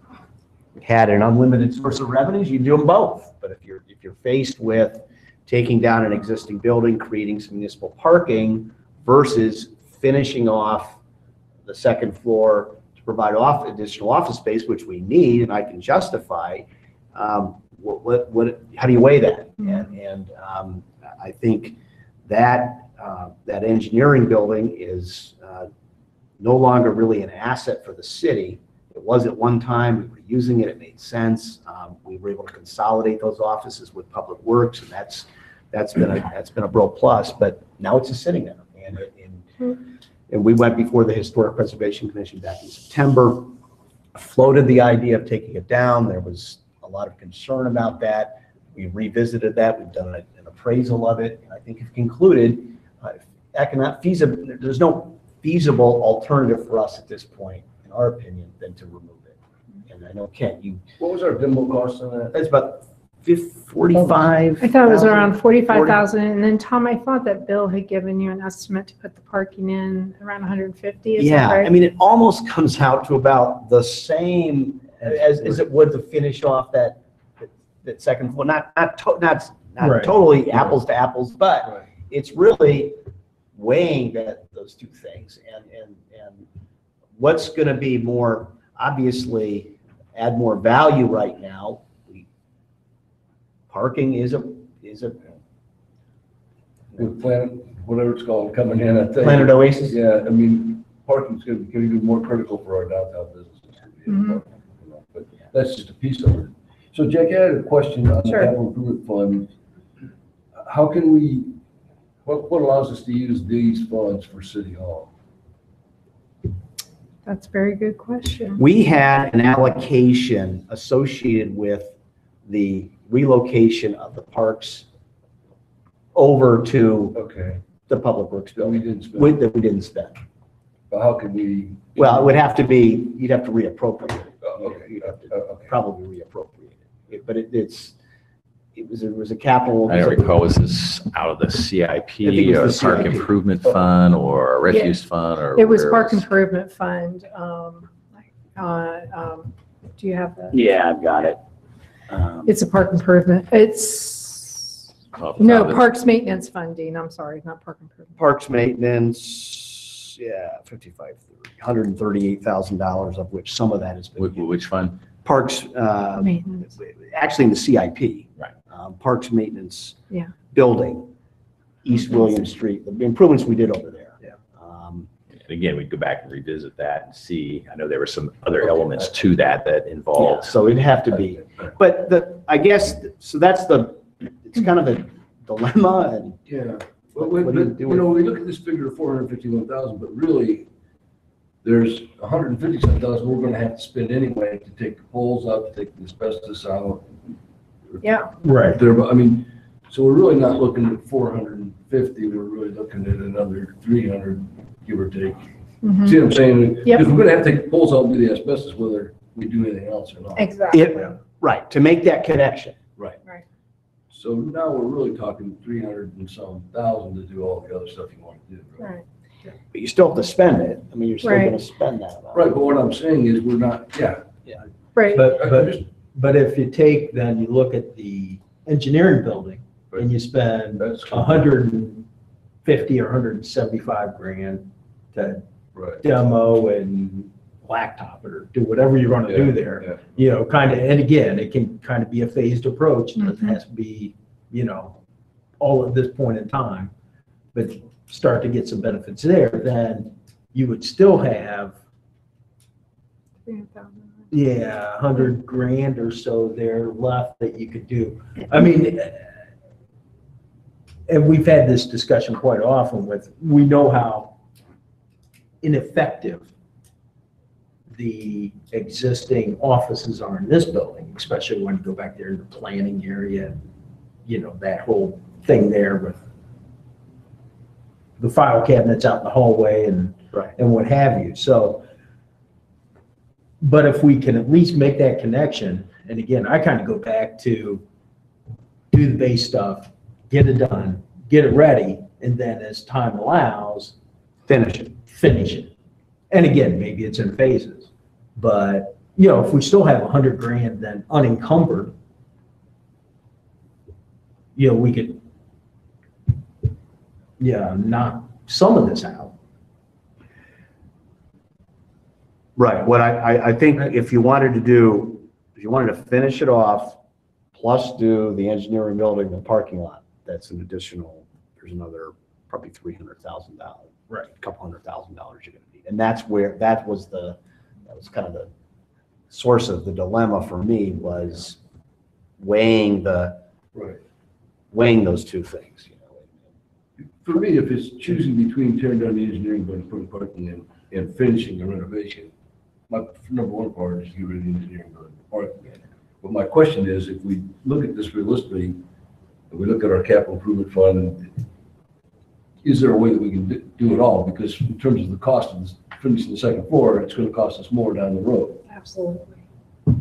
had an unlimited source of revenues, you do them both. But if you're faced with taking down an existing building, creating some municipal parking versus finishing off the second floor to provide additional office space, which we need and I can justify, how do you weigh that? And I think that engineering building is no longer really an asset for the city. It was at one time. We were using it. It made sense. We were able to consolidate those offices with Public Works, and that's been a real plus. But now it's just sitting there, and we went before the Historic Preservation Commission back in September, floated the idea of taking it down. There was a lot of concern about that. We revisited that. We've done an appraisal of it, and I think it concluded there's no feasible alternative for us at this point, in our opinion, than to remove it. And I know, Ken, What was our demo cost on that? it's about 45. I thought it was around 45,000, and then Tom, I thought that Bill had given you an estimate to put the parking in around 150. Is Yeah, that right? I mean, it almost comes out to about the same as it would to finish off that second floor. Not Right. totally apples to apples, but Right. it's really weighing those two things and what's going to be more obviously add more value right now. Parking is a With Planet, whatever it's called, coming in, I think. Planet Oasis. Yeah, I mean, parking's going to be even more critical for our downtown businesses. But that's just a piece of it. So Jackie, I had a question on the Sure. capital improvement fund. How can what allows us to use these funds for City Hall? That's a very good question. We had an allocation associated with the relocation of the parks over to Okay, the Public Works so we building didn't spend, that we didn't spend. but how can we? Well, it would have to be, you'd have to reappropriate it. Oh, okay, You'd have to okay. probably reappropriate it. But it was a capital. I don't recall, was this out of the CIP think it or was the Park CIP. Improvement Fund or a refuse fund or? It was where Park Improvement Fund. Do you have that? Yeah, I've got it. It's a park improvement. It's, Well, no, found it. Parks Maintenance Fund, Dean. I'm sorry, not park improvement. Parks maintenance, yeah, $138,000, of which some of that has been. Which fund? Parks, Maintenance. actually in the CIP. Right. Parks maintenance. Yeah. Building, East William Street, the improvements we did over there. Yeah. And again, we'd go back and revisit that and see, I know there were some other elements to that involved. So it'd have to be, but I guess, so that's it's kind of a dilemma and. Yeah, What but, do you do you know, we look at this figure of 451,000, but really, there's 157,000 we're gonna have to spend anyway to take the poles out, to take the asbestos out. Yeah. Right. There, but I mean, so we're really not looking at 450, we're really looking at another 300, give or take. Mhm. See what I'm saying? Yep. Because we're gonna have to take the poles out and do the asbestos, whether we do anything else or not. Exactly. Right, to make that connection. So now we're really talking 300 and some thousand to do all the other stuff you want to do. Right. But you still have to spend it. I mean, you're still Right. gonna spend that amount. Right, but what I'm saying is we're not, yeah. Right. But if you take, then you look at the engineering building and you spend That's 150 or 175 grand to right. demo and blacktop it or do whatever you're gonna do there. Yeah. You know, kind of, and again, it can kind of be a phased approach. It doesn't Mhm. have to be, you know, all at this point in time, but start to get some benefits there, then you would still have, 100 grand or so there left that you could do. I mean, and we've had this discussion quite often we know how ineffective the existing offices are in this building, especially when you go back there in the planning area, you know, that whole thing there with the file cabinets out in the hallway and what have you. So, but if we can at least make that connection, and again, I kind of go back to do the base stuff, get it done, get it ready, and then as time allows, Finish it. finish it. And again, maybe it's in phases, but you know, if we still have 100 grand then unencumbered, you know, we could, knock some of this out. Right, what I think if you wanted to finish it off, plus do the engineering building, the parking lot, that's an additional, there's another probably $300,000. Right. A couple $100,000 you're gonna need. And that's where, that was kind of the source of the dilemma for me, was weighing those two things, you know. For me, if it's choosing between tearing down the engineering building, putting parking in, and finishing the renovation, my number one part is to get rid of the engineering building, parking in. But my question is, if we look at this realistically, and we look at our capital improvement fund, is there a way that we can do it all? Because in terms of the cost of finishing the second floor, it's gonna cost us more down the road. Absolutely.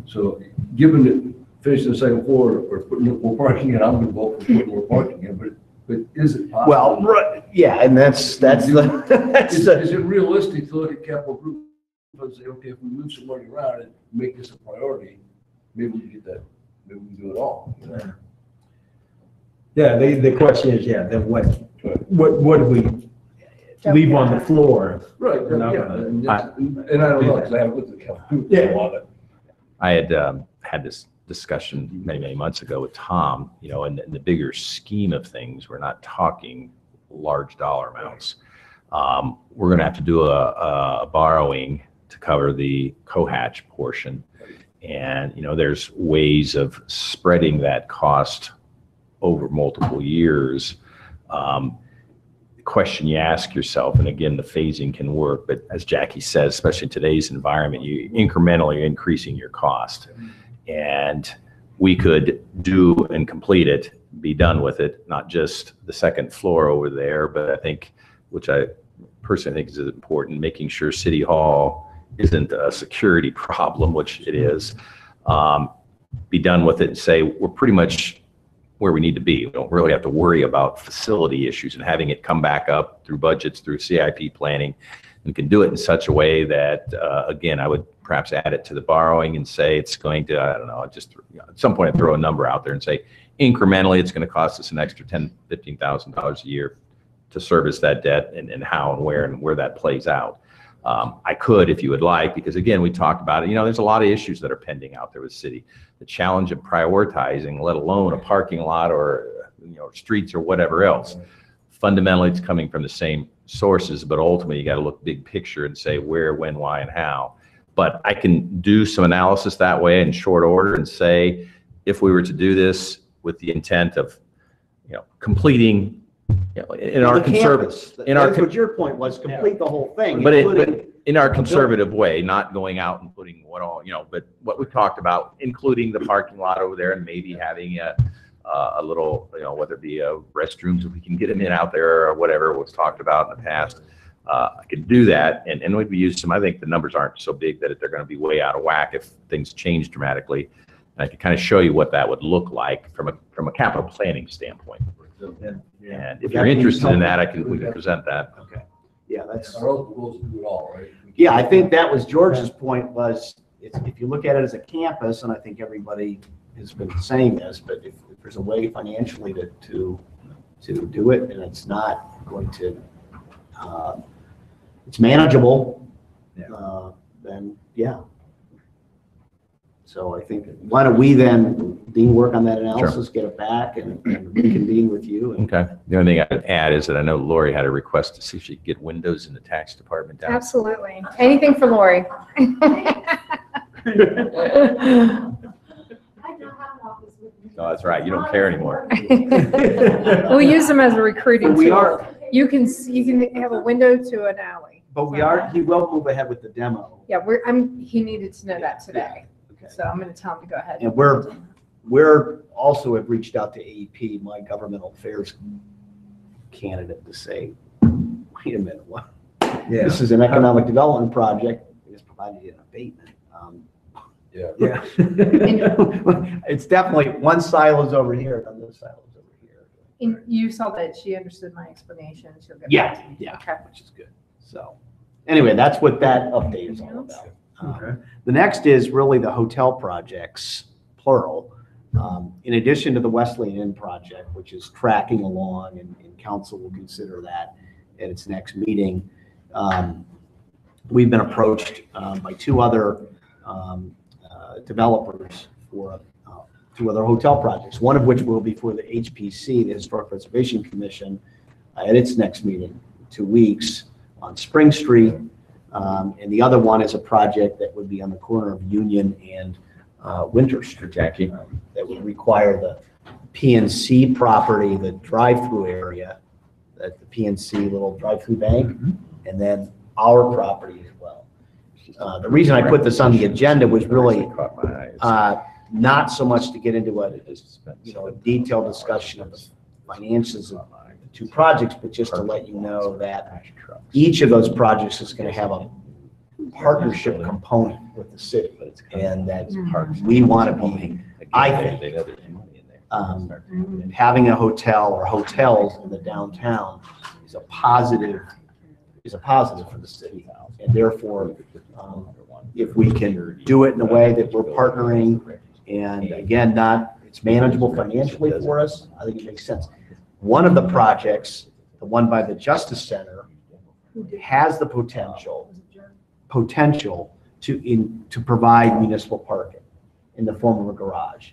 So given that finishing the second floor or putting more parking in, I'm gonna vote for putting more parking in, but is it possible? Well, right, yeah, and that's Is it realistic to look at capital improvement and say, okay, if we move some money around and make this a priority, maybe we can get that, maybe we can do it all. You know? Yeah, the question is, then what do we leave on the floor? Right, We're not yeah, gonna- and I don't know, because I haven't looked at the capital. Yeah. I had had this discussion many months ago with Tom, you know, in the bigger scheme of things, we're not talking large dollar amounts. We're going to have to do a borrowing to cover the Cohatch portion. And, you know, there's ways of spreading that cost over multiple years. question you ask yourself, and again, the phasing can work, but as Jackie says, especially in today's environment, you incrementally are increasing your cost. And we could do and complete it, be done with it, not just the second floor over there, but I think, which I personally think is important, making sure City Hall isn't a security problem, which it is. Be done with it and say, we're pretty much where we need to be. We don't really have to worry about facility issues and having it come back up through budgets, through CIP planning. We can do it in such a way that, again, I would perhaps add it to the borrowing and say it's going to, I don't know, just at some point I throw a number out there and say incrementally it's going to cost us an extra $10,000, $15,000 a year to service that debt, and how and where that plays out. I could, if you would like, because again, we talked about it, there's a lot of issues that are pending out there with the city. The challenge of prioritizing, let alone a parking lot or, streets or whatever else. Fundamentally, it's coming from the same sources, but ultimately you got to look big picture and say where, when, why, and how. But I can do some analysis that way in short order and say, if we were to do this with the intent of, completing, in our conservative, That's what your point was, complete the whole thing. but including in our the conservative way, not going out and putting but what we talked about, including the parking lot over there and maybe having a little, whether it be restrooms, if we can get them in out there or whatever was talked about in the past. I could do that, and we'd use some. I think the numbers aren't so big that they're going to be way out of whack if things change dramatically. And I could kind of show you what that would look like from a capital planning standpoint. And if you're interested in that, we can present that. Okay. Yeah, that's. Our open rules do it all, right? Yeah, I think that was George's point was, if you look at it as a campus, and I think everybody has been saying this, but if there's a way financially to do it, and it's not going to, it's manageable, then yeah. So I think, why don't we then, Dean, work on that analysis, get it back, and reconvene with you. Okay. The only thing I'd add is that I know Lori had a request to see if she could get windows in the tax department down. Absolutely. Anything for Lori. No, that's right. You don't care anymore. We'll use them as a recruiting We tool. are, You can have a window to an alley. but he will move ahead with the demo. Yeah, he needed to know that today. Okay. So I'm going to tell him to go ahead. And we're also have reached out to AEP, my governmental affairs candidate, to say, wait a minute, what? Yeah. This is an economic development project. It's provided an abatement. Yeah. It's definitely one silo's over here, another silo's over here. And you saw that she understood my explanation. She'll get Yeah, back to me. yeah, Okay. which is good. So, anyway, that's what that update is all about. Okay. The next is really the hotel projects, plural. In addition to the Wesleyan Inn project, which is tracking along, and council will consider that at its next meeting. We've been approached by two other developers for two other hotel projects, one of which will be for the HPC, the Historic Preservation Commission, at its next meeting, 2 weeks on Spring Street. And the other one is a project that would be on the corner of Union and Winter Street. Jackie? That would require the PNC property, the drive-through area, at the PNC little drive-through bank, and then our property as well. The reason I put this on the agenda was really Caught my eyes. not so much to get into a detailed discussion of the finances of the two projects, but just to let you know that each of those projects is going to have a partnership component with the city, and that we want to be, I think, having a hotel or hotels in the downtown is a positive for the city, and therefore, if we can do it in a way that we're partnering, and again, it's manageable financially for us, I think it makes sense. One of the projects, the one by the Justice Center, has the potential to provide municipal parking in the form of a garage.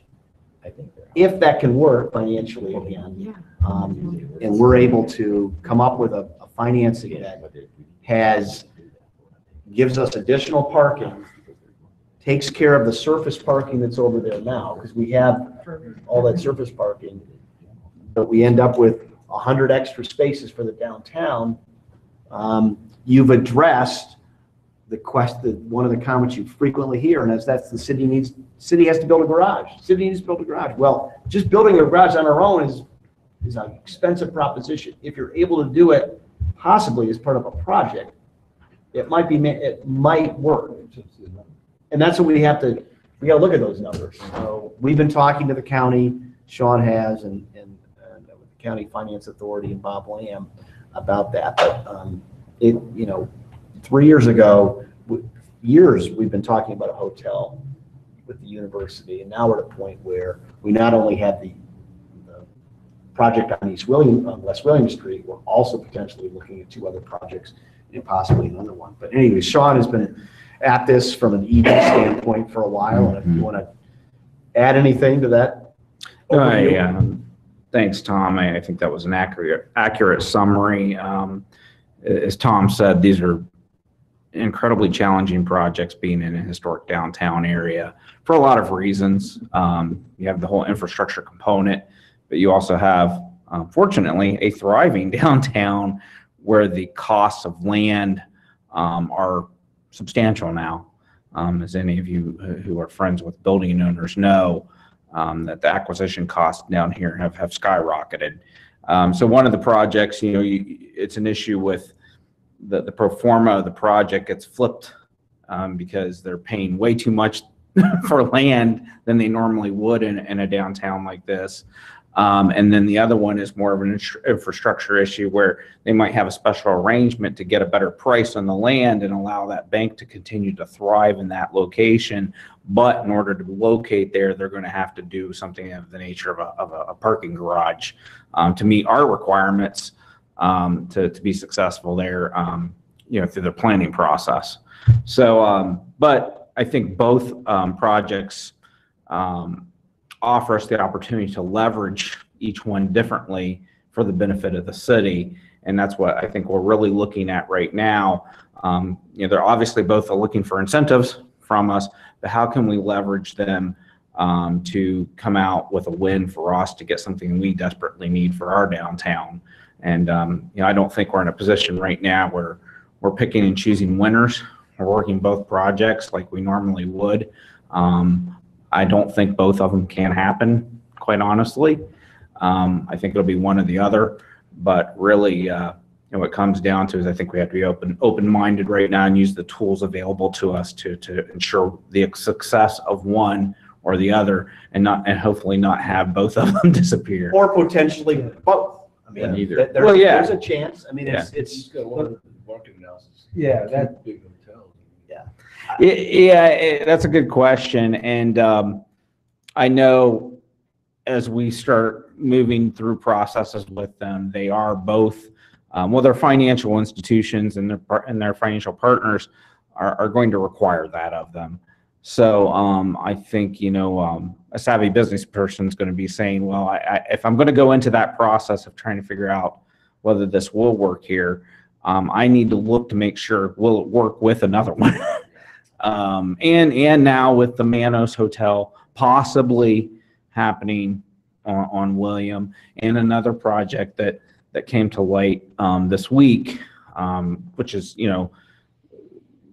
If that can work financially again, and we're able to come up with a financing that gives us additional parking, takes care of the surface parking that's over there now, because we have all that surface parking, but we end up with 100 extra spaces for the downtown, you've addressed one of the comments you frequently hear, and that's the city has to build a garage. City needs to build a garage. Well, just building a garage on our own is an expensive proposition. If you're able to do it possibly as part of a project, it might work. And that's what we got to look at those numbers. So we've been talking to the county, Sean has, and the County Finance Authority and Bob Lamb about that. But 3 years ago, we've been talking about a hotel with the university, and now we're at a point where we not only have the project on West William Street, we're also potentially looking at 2 other projects and possibly another one. But anyway, Sean has been at this from an ED standpoint for a while, and if you want to add anything to that. Thanks, Tom. I think that was an accurate summary. As Tom said, these are incredibly challenging projects being in a historic downtown area for a lot of reasons. You have the whole infrastructure component, but you also have, fortunately, a thriving downtown where the costs of land are substantial now. As any of you who are friends with building owners know, that the acquisition costs down here have skyrocketed. So one of the projects, it's an issue with the pro forma of the project gets flipped because they're paying way too much for land than they normally would in a downtown like this. And then the other one is more of an infrastructure issue where they might have a special arrangement to get a better price on the land and allow that bank to continue to thrive in that location. But in order to locate there, they're going to have to do something of the nature of a parking garage to meet our requirements to be successful there, through the planning process. So, but I think both projects offer us the opportunity to leverage each one differently for the benefit of the city. And that's what I think we're really looking at right now. They're obviously both looking for incentives from us, but how can we leverage them to come out with a win for us to get something we desperately need for our downtown? And I don't think we're in a position right now where we're picking and choosing winners. We're working both projects like we normally would. I don't think both of them can happen, quite honestly. I think it'll be one or the other, but really what it comes down to is I think we have to be open-minded right now and use the tools available to us to ensure the success of one or the other, and hopefully not have both of them disappear. Or potentially both. I mean, either. There's a chance. I mean, It's got one of the market analysis. Yeah, that. Big hotels. That's a good question. And I know as we start moving through processes with them, they are both, they're financial institutions and their financial partners are going to require that of them. So I think, a savvy business person is going to be saying, well, if I'm going to go into that process of trying to figure out whether this will work here, I need to look to make sure, will it work with another one? And now with the Manos Hotel possibly happening on William, and another project that came to light this week, which is,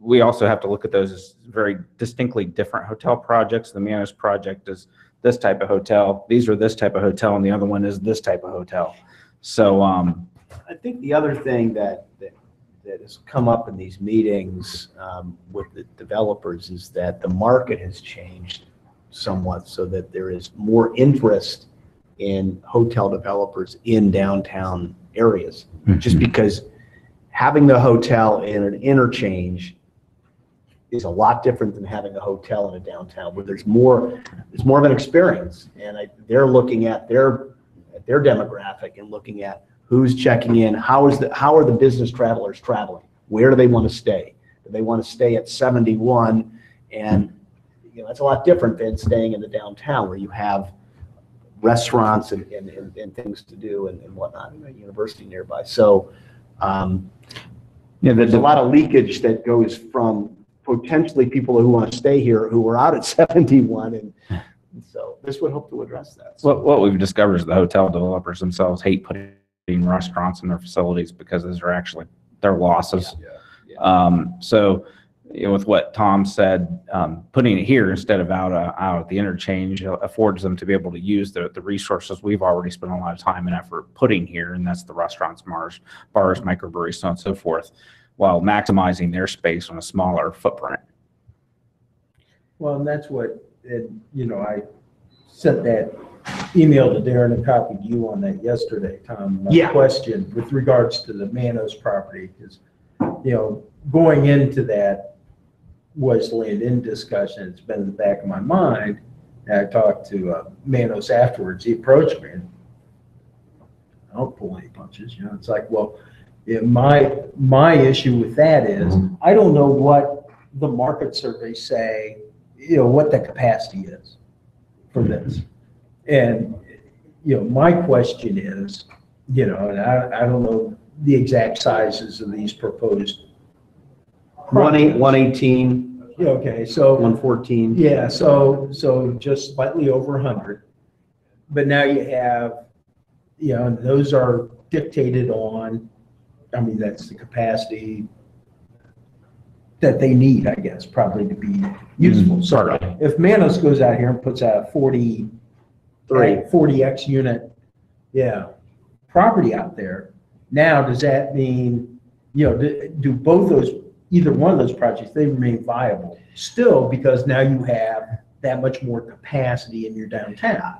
we also have to look at those as very distinctly different hotel projects. The Manos project is this type of hotel. These are this type of hotel, and the other one is this type of hotel. So I think the other thing that has come up in these meetings with the developers is that the market has changed somewhat, so that there is more interest in hotel developers in downtown areas. Mm-hmm. Just because having the hotel in an interchange is a lot different than having a hotel in a downtown, where there's more of an experience, and they're looking at their demographic and looking at who's checking in, how are the business travelers traveling, where do they want to stay? Do they want to stay at 71? And that's a lot different than staying in the downtown, where you have restaurants and things to do and whatnot, and a university nearby. So there's a lot of leakage that goes from potentially people who want to stay here who are out at 71, and so this would hope to address that. What we've discovered is the hotel developers themselves hate putting restaurants in their facilities because those are actually their losses. Yeah. So with what Tom said, putting it here instead of out at the interchange affords them to be able to use the resources we've already spent a lot of time and effort putting here, and that's the restaurants, bars, microbreweries, so on and so forth, while maximizing their space on a smaller footprint. Well, and that's what, I sent that email to Darren and copied you on that yesterday, Tom. My Yeah. question with regards to the Manos property, because, going into that was land in discussion. It's been in the back of my mind. And I talked to Manos afterwards. He approached me and I don't pull any punches. It's like, well, my issue with that is I don't know what the market surveys say, what the capacity is for this. And, my question is, and I don't know the exact sizes of these proposed. 118, Okay, so. 114. Yeah, so just slightly over 100. But now you have, those are dictated on, that's the capacity that they need, I guess, probably to be useful. So if Manos goes out here and puts out 40X unit, property out there, now does that mean, do both those, either one of those projects, they remain viable still because now you have that much more capacity in your downtown?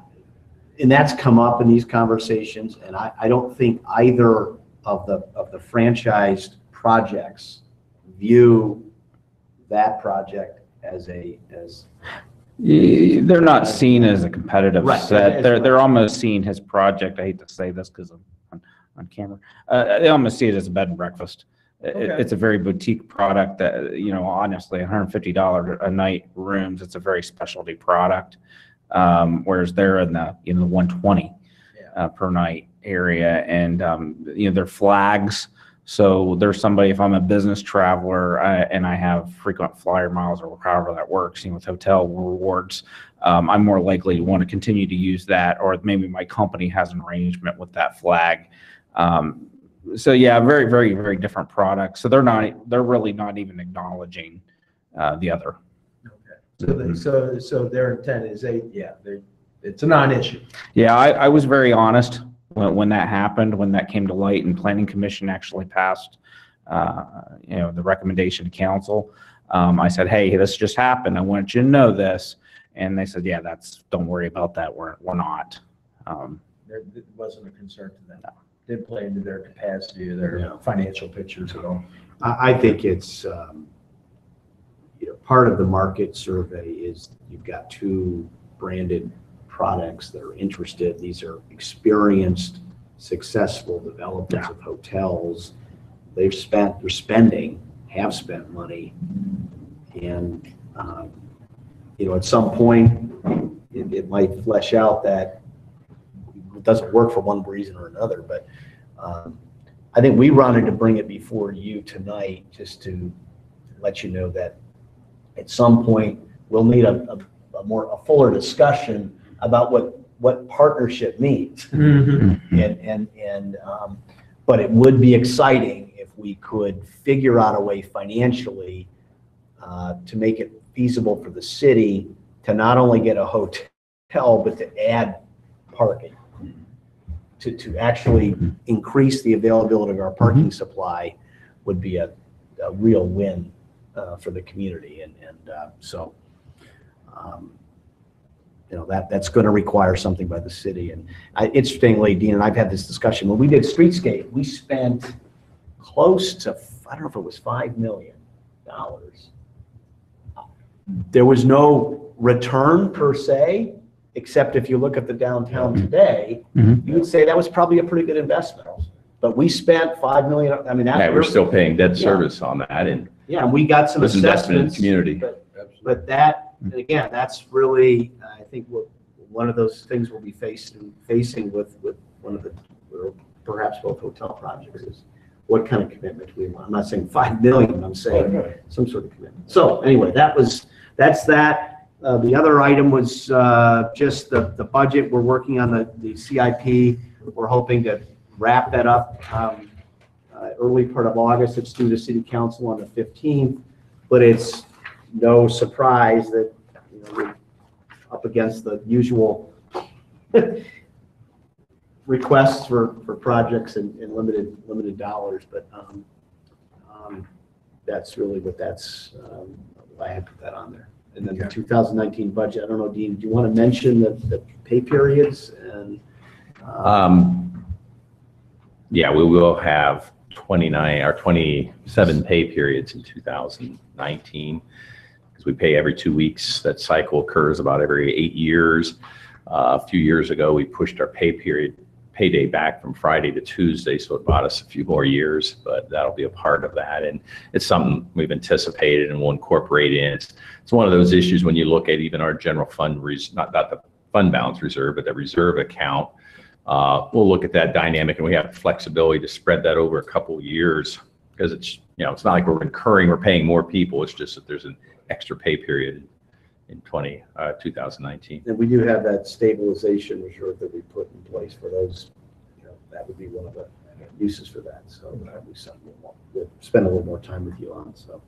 And that's come up in these conversations, and I don't think either of the franchised projects view that project as they're not seen as a competitive Right. set. They're almost seen his project. I hate to say this because I'm on camera. They almost see it as a bed and breakfast. It's a very boutique product that, honestly, $150 a night rooms. It's a very specialty product. Whereas they're in the, the 120 per night area, and they're flags. So there's somebody, if I'm a business traveler and I have frequent flyer miles or however that works, with hotel rewards, I'm more likely to want to continue to use that, or maybe my company has an arrangement with that flag. So yeah, very, very, very different products. So they're really not even acknowledging the other. Okay. So their intent is it's a non-issue. Yeah, I was very honest when that happened, when that came to light, and Planning Commission actually passed, the recommendation to council. I said, hey, this just happened. I want you to know this. And they said, yeah, don't worry about that. We're not. It wasn't a concern to them. Didn't play into their capacity or their financial pictures at all. I think it's, part of the market survey is you've got two branded products that are interested. These are experienced, successful developers of hotels. They're spending, have spent money. And, at some point, it might flesh out that it doesn't work for one reason or another. But I think we wanted to bring it before you tonight just to let you know that at some point we'll need a fuller discussion about what partnership means. But it would be exciting if we could figure out a way financially to make it feasible for the city to not only get a hotel, but to add parking, to actually increase the availability of our parking supply would be a real win for the community. That's going to require something by the city. And interestingly, Dean and I've had this discussion. When we did Streetscape, we spent close to, I don't know if it was $5 million. There was no return per se, except if you look at the downtown today, you would say that was probably a pretty good investment. But we spent $5 million. We're still paying debt service on that, and we got some investment in the assessments. community. But that, again, that's really, I think, one of those things we'll be facing with one of the, or perhaps both hotel projects, is what kind of commitment we want. I'm not saying $5 million, I'm saying some sort of commitment. So anyway, that's that. The other item was just the budget. We're working on the CIP. We're hoping to wrap that up early part of August. It's due to City Council on the 15th, but it's no surprise that we're up against the usual requests for projects in limited dollars, but that's really what why I put that on there. And then the 2019 budget, I don't know, Dean, do you want to mention the pay periods? And yeah, we will have 29 or 27 pay periods in 2019 because we pay every 2 weeks. That cycle occurs about every 8 years. A few years ago, we pushed our payday back from Friday to Tuesday, so it bought us a few more years, but that'll be a part of that. And it's something we've anticipated and we'll incorporate in. It's one of those issues when you look at even our general fund, not the fund balance reserve, but the reserve account. We'll look at that dynamic and we have flexibility to spread that over a couple of years because it's not like we're paying more people. It's just that there's an extra pay period in 2019. And we do have that stabilization reserve that we put in place for those. That would be one of the uses for that. So that would be something we'll spend a little more time with you on. So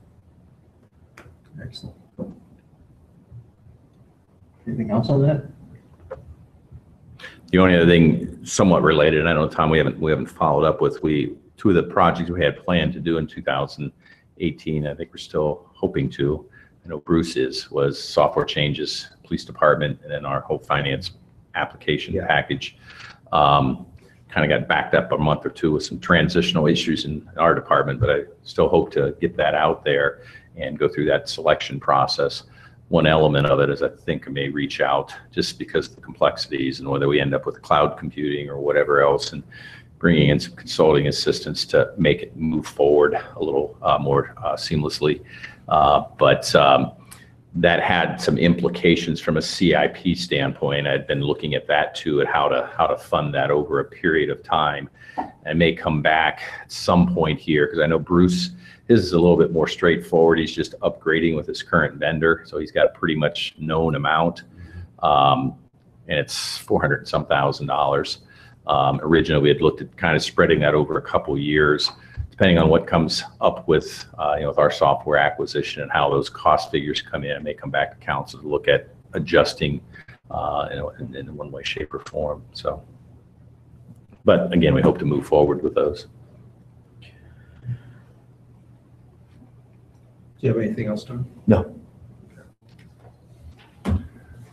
Excellent. Anything else on that? The only other thing somewhat related, and I know, Tom, we haven't followed up with, two of the projects we had planned to do in 2018, I think we're still hoping to. I know Bruce was software changes, police department, and then our whole finance application package. Kind of got backed up a month or two with some transitional issues in our department, but I still hope to get that out there and go through that selection process. One element of it is I think I may reach out just because of the complexities and whether we end up with cloud computing or whatever else, and bringing in some consulting assistance to make it move forward a little more seamlessly. But that had some implications from a CIP standpoint. I'd been looking at that too, at how to fund that over a period of time, and may come back at some point here because I know Bruce, his is a little bit more straightforward. He's just upgrading with his current vendor, so he's got a pretty much known amount, and it's $400 and some thousand. Originally, we had looked at kind of spreading that over a couple years, depending on what comes up with with our software acquisition and how those cost figures come in. It may come back to council to look at adjusting in one way, shape, or form. So, but again, we hope to move forward with those. Do you have anything else, Tom? no.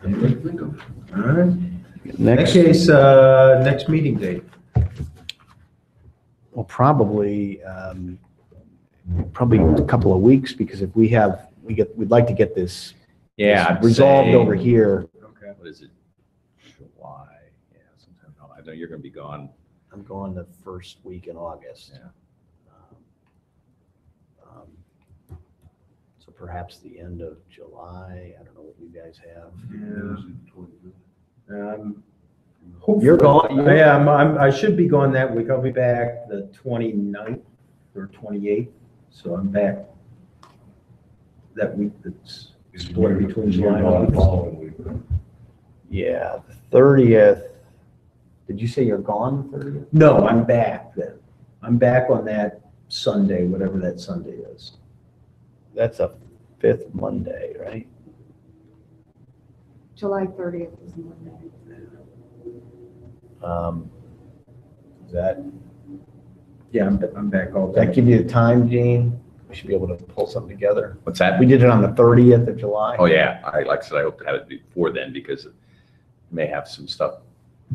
Anything to think of? All right. In that case, next meeting date. Well, probably a couple of weeks, because if we'd like to get this Yeah, I'd resolved say- over here. Okay. What is it? July? Yeah, sometime. I know you're going to be gone. I'm going the first week in August. Yeah. So perhaps the end of July. I don't know what you guys have. You're gone. Yeah, I should be gone that week. I'll be back the 29th or 28th. So I'm back that week that's split between July and August. Yeah, the 30th. Did you say you're gone the 30th? No, I'm back then. I'm back on that Sunday, whatever that Sunday is. That's a 5th Monday, right? July 30th is Monday. Is that, Yeah, I'm back all does that day. give you the time, Gene? We should be able to pull something together. What's that? We did it on the 30th of July. Oh yeah, like I said, I hope to have it before then because it may have some stuff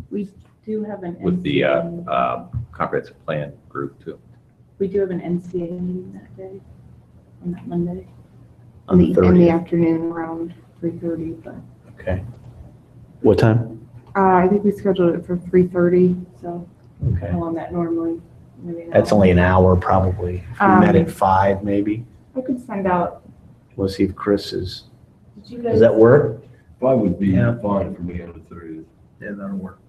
We do have an with the NCA comprehensive plan group too. we do have an NCA meeting that day, on that Monday. On the In 30th. the afternoon around 3:30, but Okay. What time? I think we scheduled it for 3:30, so Okay. how long that normally, maybe. That's only an hour probably. If we met at 5 maybe. I could send out, We'll see if Chris is, did you guys? does that work? Five would be Yeah. fine for me on the 30th. Yeah, that'll work.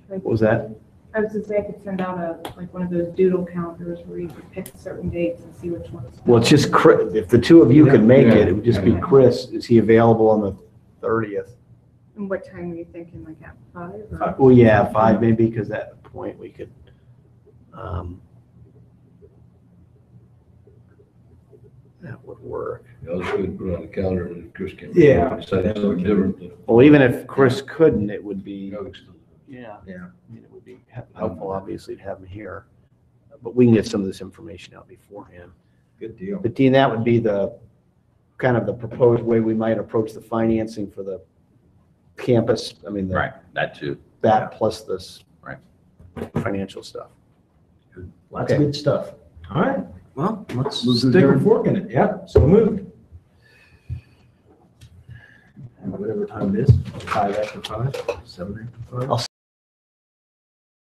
What was that? I was gonna say I could send out like one of those doodle calendars where you could pick certain dates and see which ones. Well, it's just Chris, if the two of you can make it, it would just be Yeah. Chris. Is he available on the 30th? And what time were you thinking, like at 5? or- Well, yeah, 5 maybe, because that point, we could, that would work. I was going to put it on the calendar and Chris can. Yeah. Decide something different. Well, even if Chris couldn't, it would be, No, it's still- yeah. Yeah. I mean, it would be helpful, obviously, to have him here. But we can get some of this information out beforehand. Good deal. But Dean, that would be the, kind of the proposed way we might approach the financing for the campus. I mean, Right, that too. that plus this. Right. Financial stuff. Lots of good stuff. All right, well, let's Move to stick a adjourn. fork in it. Yeah, so moved. And whatever time it is, 5 after 5, 7 after 5. I'll